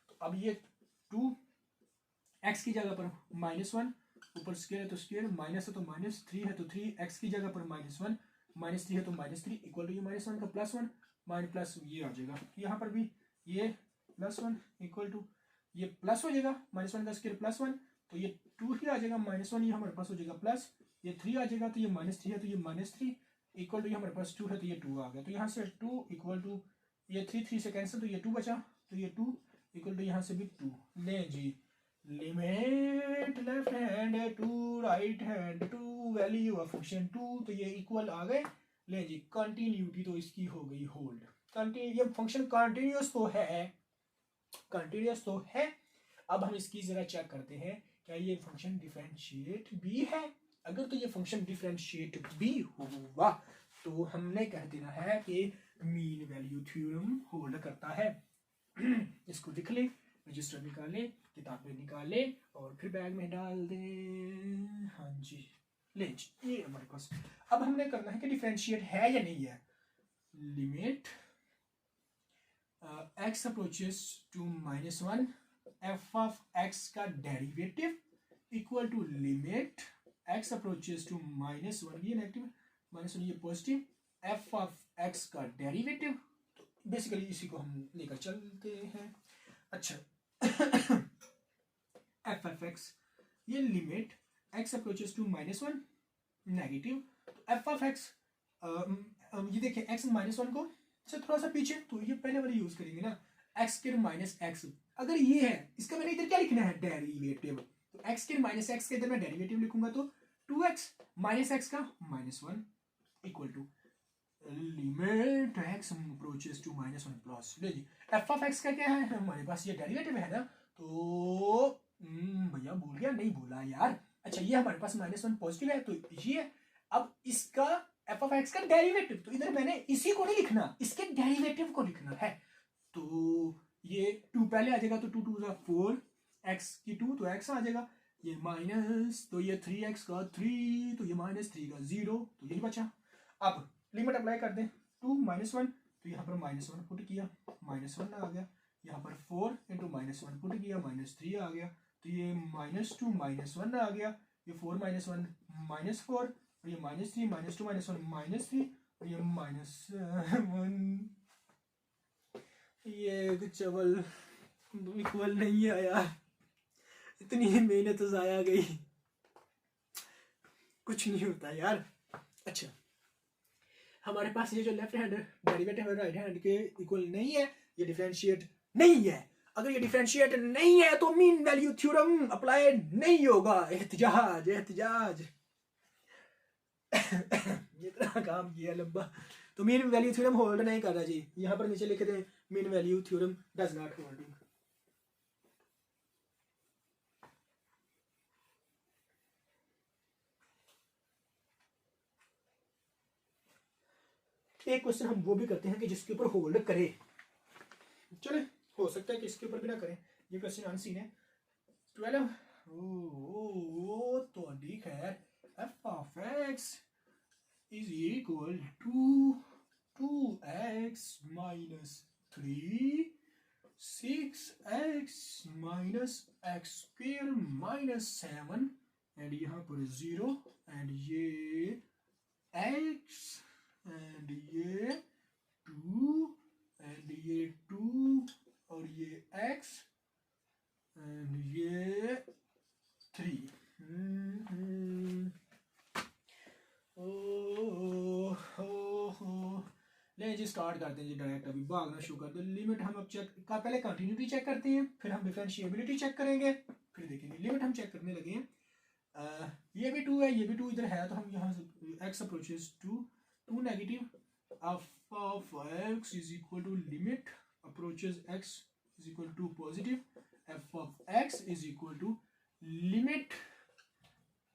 तो अब ये 2 x की जगह पर -1 ऊपर स्क्वायर है तो स्क्वायर, माइनस है तो -3 है तो 3 x की जगह पर -1 -3 है तो -3 इक्वल टू ये -1 का +1 माइनस प्लस ये आ जाएगा। यहाँ पर भी ये +1 इक्वल टू ये प्लस हो जाएगा -1 का स्क्वायर +1 तो ये 2 ही आ जाएगा, -1 ये हमारे पास हो जाएगा प्लस, ये 3 आ जाएगा तो ये -3 है तो ये -3 इक्वल टू ये हमारे पास 2 है तो ये 2 आ गया। तो यहाँ से 2 इक्वल टू ये 3 से कैंसिल तो ये 2 बचा, तो ये 2 इक्वल टू यहाँ से भी 2। ले जी limit left hand to right hand to value of function 2, तो ये इक्वल आ गए। ले जी कंटिन्यूटी तो इसकी हो गई होल्ड, कंटिन्यू ये फंक्शन कंटिन्यूअस तो है, कंटिन्यूअस तो है। अब हम इसकी जरा चेक करते हैं क्या ये फंक्शन डिफरेंशिएट भी है। अगर तो ये फंक्शन डिफरेंशिएट भी हुआ तो हमने कह देना है कि मीन वैल्यू थ्योरम होल्ड करता है। इसको लिख ले, रजिस्टर निकाले, किताबें निकाले और फिर बैग में डाल दें। हाँ जी ले ये हमारे पास। अब हमने करना है कि डिफरेंशिएट है या नहीं है। Limit x approaches to -1 f of x का derivative equal to limit x approaches to -1 ये नेगेटिव -1 ये पॉजिटिव f ऑफ x का डेरिवेटिव। तो बेसिकली इसी को हम लेकर चलते हैं। अच्छा f ऑफ x ये limit x approaches to -1 negative, तो f ऑफ x ये देखिए x -1 को से थोड़ा सा पीछे तो ये पहले वाली यूज करेंगे ना x स्क्वायर माइनस x। अगर ये है इसका मैंने इधर क्या लिखना है डेरिवेटिव, तो x स्क्वायर माइनस x के इधर मैं डेरिवेटिव लिखूंगा तो 2x माइनस x का -1 equal to limit x approaches to -1 plus. ले जी f ऑफ x का क्या है हमारे पास ये डेरिवेटिव है ना, तो भैया भूल गया नहीं भूला यार। अच्छा ये हमारे पास -1 पॉजिटिव है तो ये अब इसका f ऑफ x का डेरिवेटिव, तो इधर मैंने इसी को नहीं लिखना इसके डेरिवेटिव को लिखना है। तो ये 2 पहले आ जाएगा तो 2 2 4 x की 2 तो x आ जाएगा, ये माइनस तो ये 3x का 3 तो ये -3 का 0 तो यही बचा। अब लिमिट अप्लाई कर दें 2 -1 तो यहाँ पर -1 पुट किया -1 आ गया, यहाँ पर 4 इंटू -1 पुट किया -3 आ गया, तो ये -2 -1 आ गया, ये 4 -1 -4 और ये -3 -2 -1 -3 और ये -1 ये चवल इक्वल नहीं आया, इतनी मेहनत जाया गई, कुछ नहीं होता यार। अच्छा हमारे पास ये जो लेफ्ट हैंड डेरिवेटिव है राइट हैंड के इक्वल नहीं है, ये डिफरेंशिएट नहीं है। अगर ये डिफरेंशिएट नहीं है तो मीन वैल्यू थ्योरम अप्लाई नहीं होगा। एहतिजाज एहतिजाज जितना काम किया लंबा, तो मीन वैल्यू थ्योरम होल्ड नहीं कर रहा जी। यहाँ पर नीचे लिख दें mean value theorem does not hold. एक क्वेश्चन हम वो भी करते हैं कि जिसके ऊपर होल्ड करे, चले हो सकता है कि इसके ऊपर भी ना करें। ये क्वेश्चन अनसीन है 12 तो ठीक है f of x is equal to 2x minus 3 6x minus x square minus 7 and यहाँ पर 0 एंड ये x एंड ये 2 एंड ये 2 और ये x एंड ये 3। ले जी इसका स्टार्ट करते हैं जी डायरेक्ट, अभी भागना शुरू कर दो। लिमिट हम अब चेक का पहले कंटिन्यूटी चेक करते हैं, फिर हम डिफरेंशिएबिलिटी चेक करेंगे, फिर देखेंगे। लिमिट हम चेक करने लगे हैं। ये भी 2 है, ये भी 2 इधर है, तो हम यहाँ से x approaches to negative F of x is equal to limit approaches x is equal to positive F of x is equal to limit.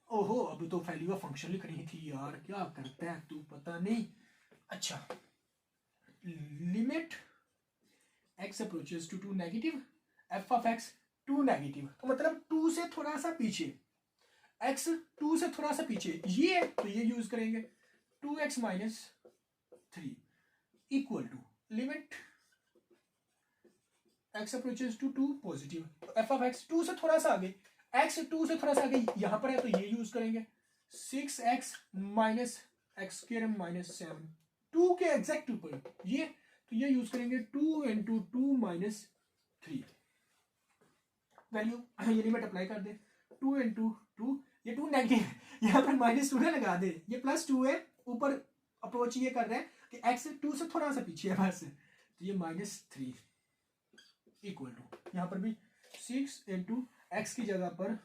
ओहो, अब तो वैल्यू ऑफ फंक्शन लिखनी थी यार, क्या करता है तू, पता नहीं। अच्छा, limit x approaches to negative F of x to negative, तो मतलब 2 से थोड़ा सा पीछे, x 2 से थोड़ा सा पीछे, ये तो ये यूज करेंगे 2x minus 3 equal to limit x approaches to 2 positive F of x 2 से थोड़ा सा आगे, x 2 से थोड़ा सा आगे यहां पर है, तो ये यूज करेंगे 6x minus x square minus 7, 2 के एग्जैक्ट ऊपर ये, तो ये यूज करेंगे 2 इंटू 2 माइनस 3 वैल्यू, ये लिमिट अप्लाई कर दे 2 इंटू 2, ये 2 नेगेटिव, यहाँ पर माइनस 2 लगा दे, ये प्लस 2 है, ऊपर अप्रोच ये कर रहे हैं कि x 2 से थोड़ा सा पीछे है बस, तो ये माइनस 3 इक्वल टू, यहाँ पर भी 6 इंटू एक्स की जगह पर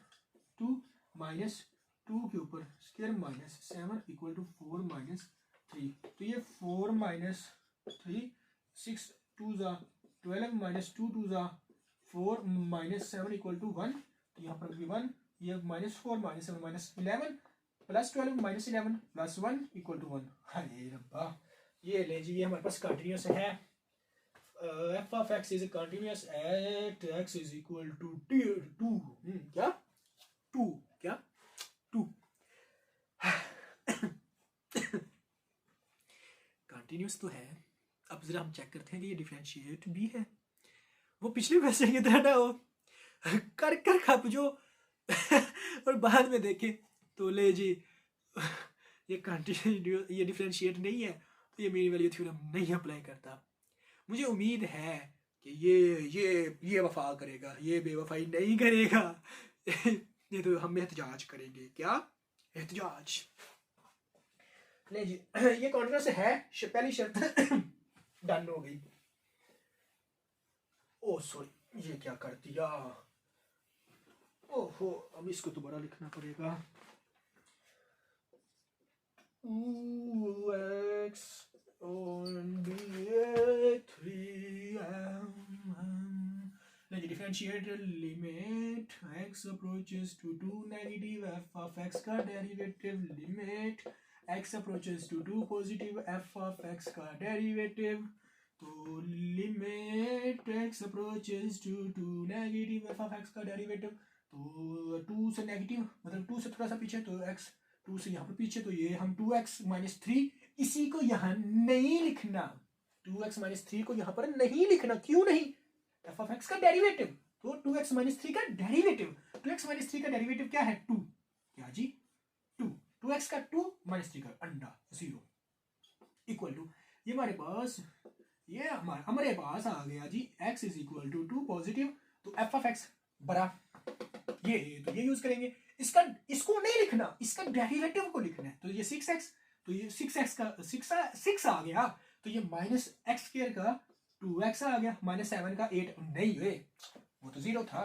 2 माइनस 2 के ऊपर square minus 7 equal to 4 minus 3, तो ये 4 माइनस 3, 6 2 जा 12 माइनस 2 2 जा 4 माइनस 7 इक्वल टू 1, तो यहाँ पर भी 1, ये minus 4 minus 7 minus 11 plus 12 minus 11 plus 1 equal to 1। अरे रब्बा, ये ले जी, ये हमारे पास कंटिन्यूस है। F of X is continuous at X is equal to 2, क्या 2, क्या 2 कंटिन्यूस तो है। अब जरा हम चेक करते हैं कि ये डिफरेंशिएट भी है। वो पिछले क्वेश्चन की तरह ना हो कर कर खप जो और बाद में देखे तो ले जी ये कंटिन्यू, ये डिफरेंशिएट नहीं है, तो ये मेरी वैल्यू थ्योरम नहीं अप्लाई करता। मुझे उम्मीद है कि ये वफा करेगा, ये बेवफाई नहीं करेगा। ये तो हम एहतजाज करेंगे, क्या एहतजाज। ले जी, ये कॉन्टिन्यूस है, पहली शर्त डन हो गई। ओ सॉरी, ये क्या कर दिया, ओहो, अब इसको दोबारा लिखना पड़ेगा। x on let's differentiate limit x approaches to 2 negative f of x का derivative, limit x approaches to 2 positive f of x का derivative, तो limit x approaches to 2 negative f of x का derivative, तो 2 से negative मतलब 2 से थोड़ा सा पीछे, तो x 2 से यहाँ पर पीछे, तो ये हम 2x माइनस 3, इसी को यहाँ नहीं लिखना, 2x माइनस 3 को यहाँ पर नहीं लिखना। क्यों नहीं, f ऑफ x का डेरिवेटिव, तो 2x माइनस 3 का डेरिवेटिव, 2x माइनस 3 का डेरिवेटिव क्या है 2, क्या जी 2, 2x का 2 माइनस 3 का अंडा 0 इक्वल टू, ये हमारे पास आ गया जी x is equal to 2 positive, तो f ऑफ x बड़ा ये, तो ये यूज करेंगे। इसको नहीं लिखना, इसका डेरिवेटिव को लिखना है, तो ये 6x, तो ये 6x का 6 आ गया, तो ये माइनस एक्स स्क्वायर का 2x आ गया, माइनस 7 का 8 नहीं हुए, वो तो 0 था।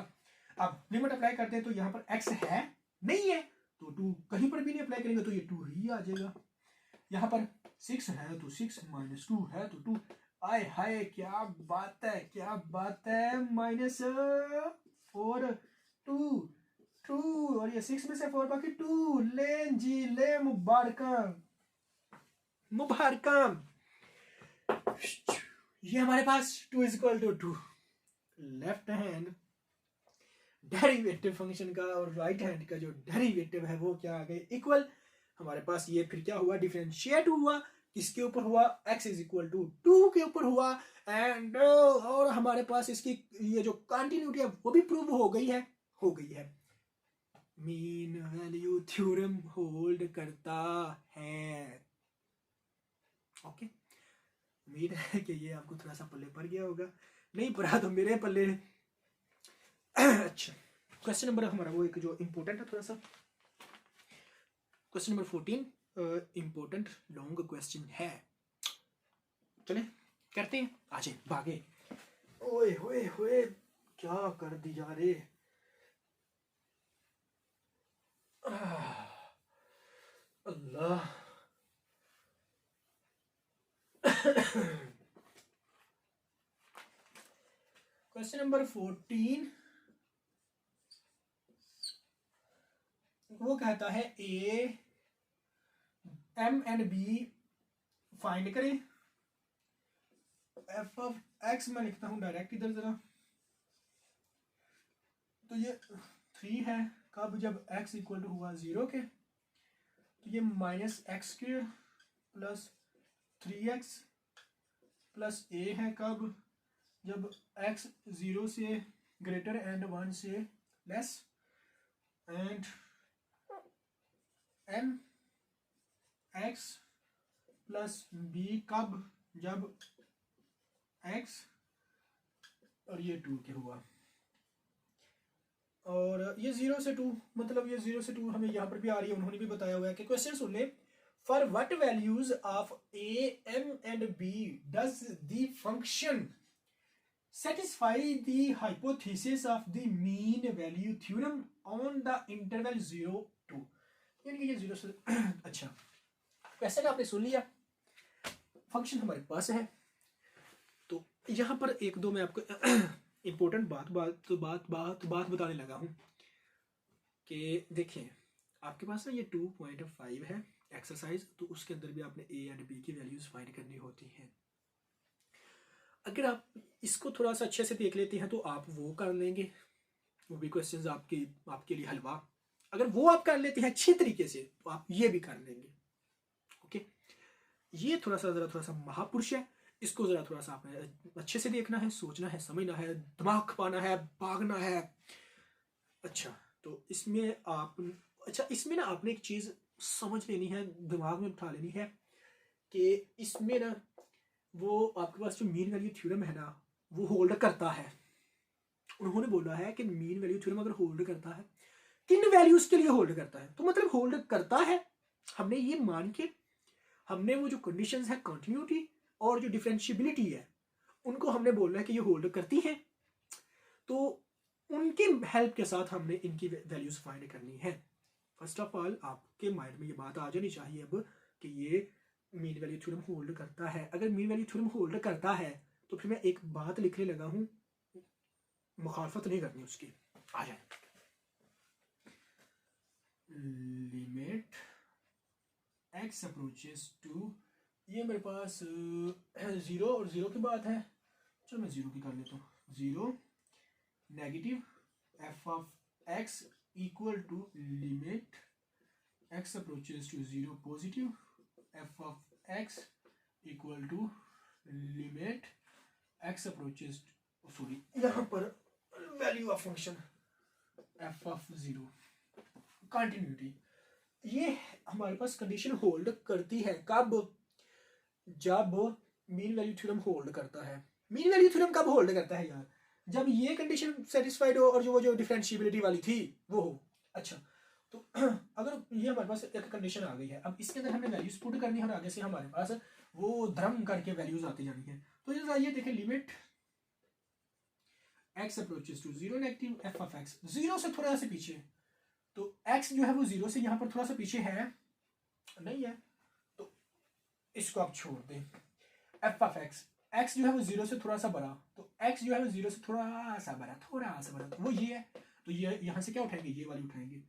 अब लिमिट अप्लाई करते हैं, तो यहाँ पर x है नहीं है, तो 2 कहीं पर भी नहीं अप्लाई करेंगे, तो ये 2 ही आ जाएगा। यहाँ पर 6 है तो 6 माइनस 2 है तो 2, आय हाय क्या बात है, क्या बात है, माइनस 4 2 और ये 6 में से 4 बाकी 2, ले जी ले, मुबारकम मुबारकम। ये हमारे पास 2 is equal to 2, left hand derivative function का और राइट हैंड का जो डेरिवेटिव है वो क्या आ गए, इक्वल। हमारे पास ये फिर क्या हुआ, डिफरेंशिएट हुआ, किसके ऊपर हुआ, x इज इक्वल टू 2 के ऊपर हुआ, एंड और हमारे पास इसकी ये जो कंटिन्यूटी है वो भी प्रूव हो गई है। मीन वैल्यू थ्योरम होल्ड करता है। ओके, उम्मीद है कि ये आपको थोड़ा सा पल्ले पड़ गया होगा, नहीं पड़ा तो मेरे पल्ले। अच्छा, क्वेश्चन नंबर हमारा वो एक जो इम्पोर्टेंट है थोड़ा सा, question number 14 important long question है। चले करते हैं, आ जाए भागे। ओए होए होए क्या कर दिया रे। अल्लाह। क्वेश्चन नंबर 14 वो कहता है a m and b find करें। एफ ऑफ एक्स मैं लिखता हूं डायरेक्ट इधर जरा। तो ये 3 है, कब? जब x इक्वल टू हुआ 0 के। तो ये minus x square plus 3x plus a है, कब? जब x 0 से ग्रेटर एंड 1 से less. And m x plus b कब? जब x और ये 2 के हुआ। और ये 0 से 2 मतलब ये 0 से 2 हमें यहाँ पर भी आ रही है, उन्होंने भी बताया हुआ है कि क्वेश्चन सुन ले। For what values of a m and b does the function satisfy the hypothesis of the mean value theorem on the interval 0 2। यानी कि ये 0 से अच्छा क्वेश्चन आपने सुन लिया, फंक्शन हमारे पास है। तो यहाँ पर एक दो मैं आपको इम्पोर्टेंट बात बताने लगा हूँ कि देखिए आपके पास ना ये 2.5 है एक्सरसाइज, तो उसके अंदर भी आपने ए एंड बी की वैल्यूज फाइंड करनी होती हैं। अगर आप इसको थोड़ा सा अच्छे से देख लेते हैं तो आप वो कर लेंगे, वो भी क्वेश्चंस आपके लिए हलवा। अगर वो आप कर लेते हैं अच्छी तरीके से तो आप ये भी कर लेंगे। ओके, ये थोड़ा सा महापुरुष है, इसको जरा थोड़ा सा आपने अच्छे से देखना है, सोचना है, समझना है, दिमाग खपाना है, भागना है। अच्छा तो इसमें ना आपने एक चीज समझ लेनी है, दिमाग में बिठा लेनी है कि इसमें ना वो आपके पास जो मीन वैल्यू थ्योरम है ना वो होल्ड करता है। उन्होंने बोला है कि मीन वैल्यू थ्योरम अगर होल्ड करता है, किन वैल्यूज के लिए होल्ड करता है? तो मतलब होल्ड करता है, हमने ये मान के हमने वो जो कंडीशंस है कंटिन्यूटी और जो डिफरेंशिएबिलिटी है उनको हमने बोलना है कि ये होल्ड करती है। तो उनके हेल्प के साथ हमने इनकी वैल्यूज फाइंड करनी है। फर्स्ट ऑफ ऑल आपके माइंड में ये बात आ जानी चाहिए अब कि ये मीन वैल्यू थ्योरम होल्ड करता है। अगर मीन वैल्यू थ्योरम होल्ड करता है तो फिर मैं एक बात लिखने लगा हूं, मुखालफत नहीं करनी उसकी। आ जाए, लिमिट x अप्रोचेस टू, ये मेरे पास 0 और 0 की बात है, चलो मैं 0 की कर लेता हूँ। 0 negative f of x equal to limit x approaches to 0 positive f of x equal to limit x approaches, sorry यहाँ पर value of function f of 0 continuity. ये हमारे पास कंडीशन होल्ड करती है कब? जब मीन वैल्यू थ्योरम होल्ड करता है। मीन वैल्यू थ्योरम कब होल्ड करता है यार? जब ये कंडीशन सेटिस्फाइड हो और जो डिफरेंशिएबिलिटी वाली थी वो हो। अच्छा तो अगर ये हमारे पास एक कंडीशन आ गई है, अब इसके अंदर हमने वैल्यूज पुट करनी है और आगे से हमारे पास वो धर्म करके वैल्यूज आती जानी है। तो ये देखें, limit x approaches to 0 negative f of x 0 से थोड़ा सा पीछे, तो x जो है वो 0 से यहाँ पर थोड़ा सा पीछे है नहीं है, तो इसको आप छोड़ दें। f ऑफ x जो है वो 0 से थोड़ा सा बड़ा, तो x जो है वो 0 से थोड़ा सा बड़ा तो वो ये है। तो ये यहाँ से क्या उठाएंगे? ये वाली उठाएंगे।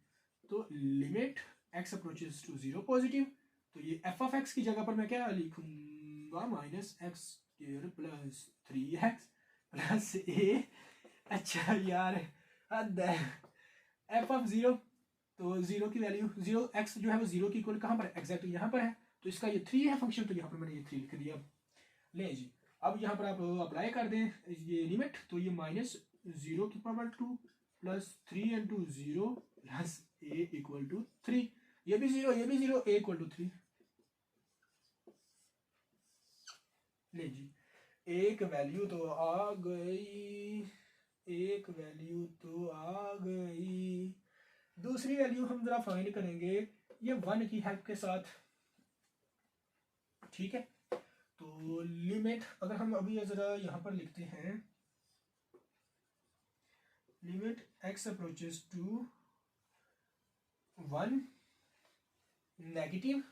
तो limit x approaches to 0 positive, तो ये f ऑफ x की जगह पर मैं क्या लिखूंगा? Minus x square plus 3x plus a। अच्छा यार हद है। f ऑफ 0, तो 0 की वैल्यू 0, x जो है वो 0 की इक्वल कहाँ पर है? एग्जैक्ट यहाँ पर है, तो इसका ये 3 है फंक्शन, तो यहाँ पर मैंने ये 3 लिख दिया। ले जी, अब यहाँ पर आप अप्लाई कर दें ये लिमिट, तो ये माइनस 0 की power 2 plus 3 into 0 plus a equal to 3। ये भी 0 ये भी 0, a इक्वल टू 3। ले जी, एक वैल्यू तो आ गई, एक वैल्यू तो आ गई। दूसरी वैल्यू हम जरा फाइंड करेंगे ये 1 की हेल्प के साथ, ठीक है? तो तो लिमिट अगर हम अभी ज़रा यहाँ पर लिखते हैं, limit x approaches to 1 negative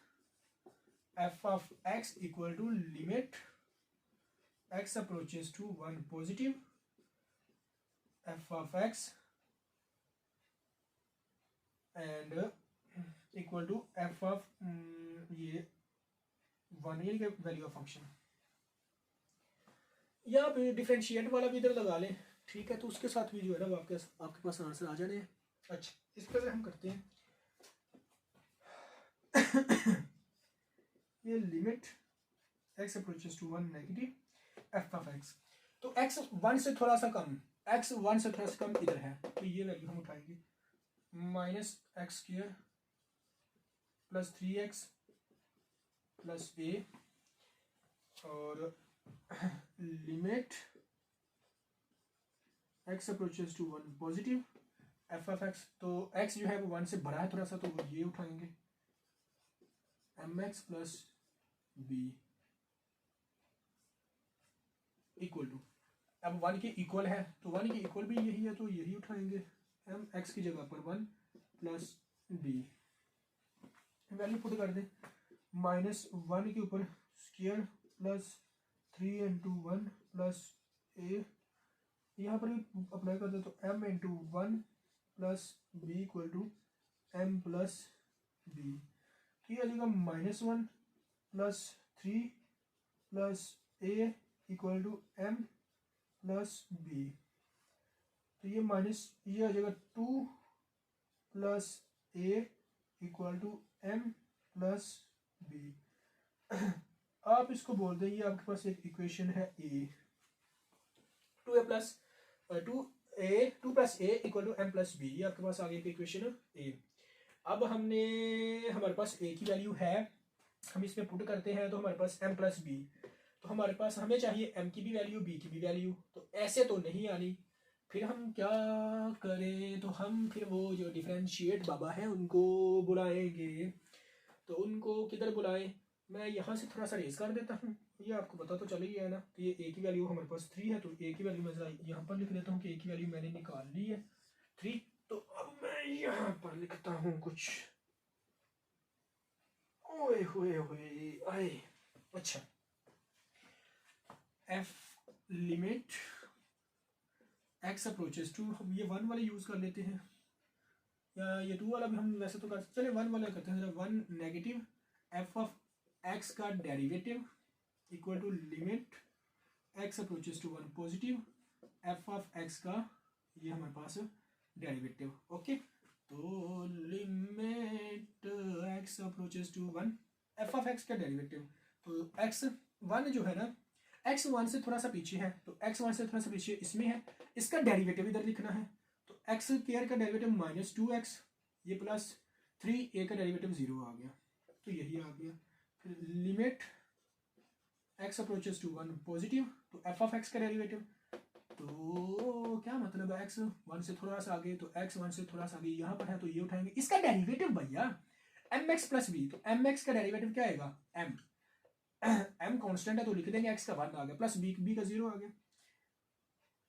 f of x equal to limit x approaches to 1 positive f of x and equal to f of ये 1 ये वैल्यू ऑफ फंक्शन। यहाँ पे डिफरेंशिएट वाला भी इधर लगा लें, ठीक है, तो उसके साथ भी जो है ना वो आपके पास आंसर आ जाने हैं। अच्छा, इस तरह से हम करते हैं ये limit x approaches to 1 negative f of x, तो x 1 से थोड़ा सा कम, x 1 से थोड़ा सा कम इधर है, तो ये वैल्यू हम उठाएंगे minus x square plus 3x plus a और limit x approaches to 1 positive f of x, तो x जो है वो 1 से बड़ा है थोड़ा सा, तो वो ये उठाएंगे mx plus b equal to, अब 1 के इक्वल है तो 1 के इक्वल भी यही है तो यही उठाएंगे, mx की जगह पर 1 प्लस b वैल्यू पुट कर दें, माइनस 1 के ऊपर square plus 3 into 1 plus a, यहाँ पर भी अप्लाई कर दे तो m into 1 plus b equal to m plus b, तो ये आ जाएगा minus 1 plus 3 plus a equal to m plus b, तो ये माइनस ये आ जाएगा 2 plus a equal to m plus b। आप इसको बोल दें ये आपके पास एक इक्वेशन है a, 2a plus 2 plus a equal to m plus b, ये आपके पास आगे की इक्वेशन a। अब हमने हमारे पास a की वैल्यू है, हम इसमें पुट करते हैं तो हमारे पास m प्लस b, तो हमारे पास हमें चाहिए m की भी वैल्यू b की भी वैल्यू, तो ऐसे तो नहीं आनी, फिर हम क्या करें, तो हम फिर वो जो डिफरेंशिएट बाबा है उनको बुलाएंगे, तो उनको किधर बुलाएं, मैं यहाँ से थोड़ा सा रेस कर देता हूँ, ये आपको पता तो चल ही है ना, तो ये a की वैल्यू हमारे पास 3 है, तो a की वैल्यू मैं ज़रा यहाँ पर लिख देता हूँ कि a की वैल्यू मैंने निकाल ली है 3, तो अब मैं यहाँ पर लिखता हूँ कुछ, ओए होए होए आए, अच्छा f limit x approaches to, हम ये 1 वाले यूज़ कर लेते हैं, या ये 2 वाला भी हम वैसे तो कर, चले 1 वाला करते हैं, 1 नेगेटिव f ऑफ x का derivative equal to limit x approaches to 1 positive f of x का ये हमारे पास डेरिवेटिव, ओके, तो limit x approaches to 1 f of x का डेरिवेटिव, तो x 1 जो है ना x 1 से थोड़ा सा पीछे है, तो x 1 से थोड़ा सा पीछे इसमें है, इसका डेरिवेटिव इधर लिखना है, तो x स्क्वायर का डेरिवेटिव माइनस 2x, ये प्लस 3a का डेरिवेटिव 0 आ गया, तो यही आ गया, फिर limit x approaches to 1 positive, तो f ऑफ x का डेरिवेटिव, तो क्या मतलब है x 1 से थोड़ा सा आगे, तो x 1 से थोड़ा सा आगे यहाँ पर है, तो ये उठाएंगे इसका डेरिवेटिव भैया mx प्लस b, तो mx का डेरिवेटिव क्या आएगा m कांस्टेंट है तो लिख देंगे x का 1 आ गया प्लस b का 0 आ गया,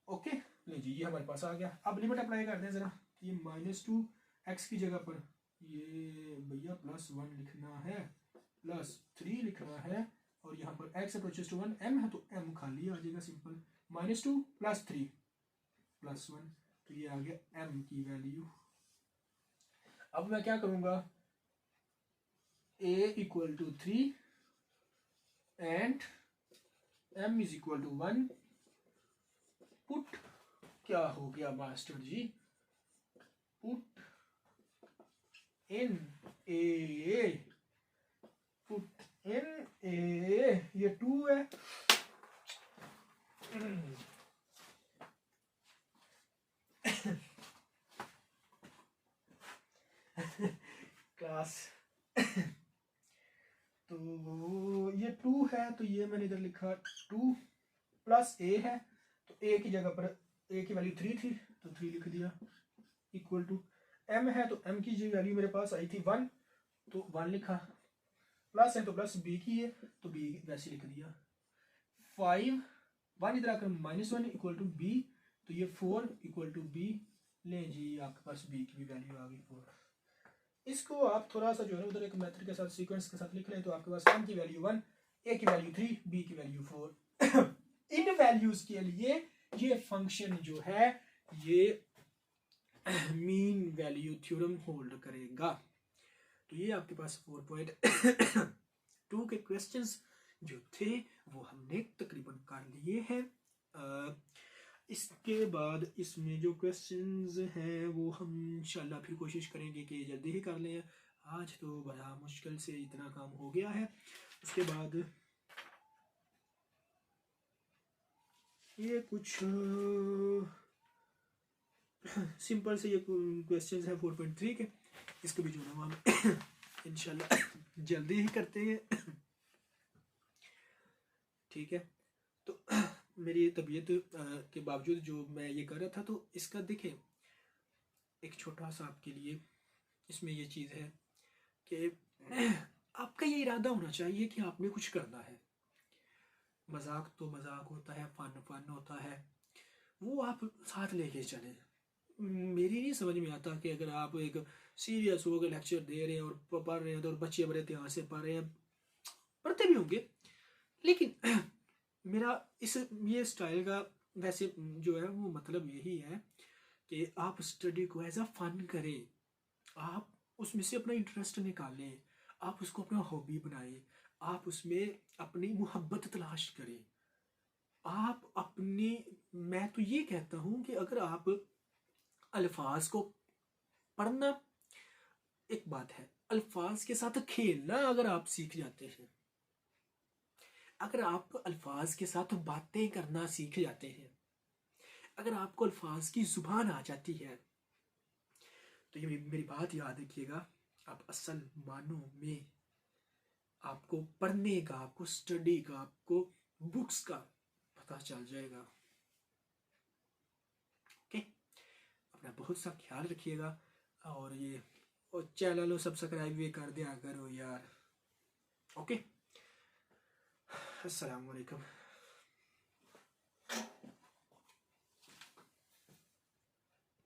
ओके नहीं जी ये हमारे पास आ गया। अब लिमिट अप्लाई कर दें ज़रा, ये माइनस 2 x की जगह पर ये भैया प्लस 1 लिखना है, प्लस 3 लिखना है, और यहाँ पर x अप्रोचेस टू 1 m है तो m खाली आ जाएगा सिंपल, माइनस 2 प्लस 3 प्लस 1, तो ये आ गया m की वैल्यू। अब मैं क्या करूँगा, a equal to 3 and m is equal to 1, put क्या हो गया master ji, put in a, put in a, ये 2 है क्लास तो ये 2 है, तो ये मैंने इधर लिखा 2 प्लस a है, तो a की जगह पर a की वैल्यू 3 थी तो 3 लिख दिया, इक्वल टू m है तो m की जो वैल्यू मेरे पास आई थी 1 तो 1 लिखा, प्लस है तो प्लस b की है तो b वैसे लिख दिया, 5 1 इधर आकर -1 इक्वल टू बी, तो ये 4 इक्वल टू बी लें जी, आपके पास बी की भी वैल्यू आ गई 4। इसको आप थोड़ा सा जो है उधर एक मेथड के साथ सीक्वेंस के साथ लिख लें, तो आपके पास m की वैल्यू 1, a की वैल्यू 3, b की वैल्यू 4। इन वैल्यूज के लिए ये फंक्शन जो है ये मीन वैल्यू थ्योरम होल्ड करेगा। तो ये आपके पास 4.2 के क्वेश्चंस जो थे वो हमने तकरीबन कर लिए हैं। इसके बाद इसमें जो क्वेश्चंस हैं वो हम इंशाल्लाह फिर कोशिश करेंगे कि जल्दी ही कर लें। आज तो बड़ा मुश्किल से इतना काम हो गया है। उसके बाद ये कुछ सिंपल से ये क्वेश्चंस है 4.3 के, इसको भी जो है हम इंशाल्लाह जल्दी ही करते हैं। ठीक है, तो मेरी तबीयत के बावजूद जो मैं ये कर रहा था, तो इसका देखें एक छोटा सा आपके लिए इसमें ये चीज़ है कि आपका ये इरादा होना चाहिए कि आपने कुछ करना है। मजाक तो मजाक होता है, फन फन होता है, वो आप साथ लेके चले। मेरी नहीं समझ में आता कि अगर आप एक सीरियस हो गए लेक्चर दे रहे हैं और पढ़ रहे हैं तो बच्चे बड़े ध्यान से पढ़ रहे हैं, पढ़ते भी होंगे, लेकिन मेरा इस ये स्टाइल का वैसे जो है वो मतलब यही है कि आप स्टडी को एज अ फन करें, आप उसमें से अपना इंटरेस्ट निकालें, आप उसको अपना हॉबी बनाएं, आप उसमें अपनी मोहब्बत तलाश करें। आप अपनी, मैं तो ये कहता हूँ कि अगर आप अल्फाज को पढ़ना एक बात है, अल्फाज के साथ खेलना अगर आप सीख जाते हैं, अगर आप अल्फाज के साथ बातें करना सीख जाते हैं, अगर आपको अल्फाज की जुबान आ जाती है, तो ये मेरी बात याद रखिएगा, आप असल मानों में आपको पढ़ने का, आपको स्टडी का, आपको बुक्स का पता चल जाएगा। ओके, अपना बहुत सा ख्याल रखिएगा और ये चैनल सब्सक्राइब भी कर दिया करो यार। ओके, अस्सलाम वालेकुम।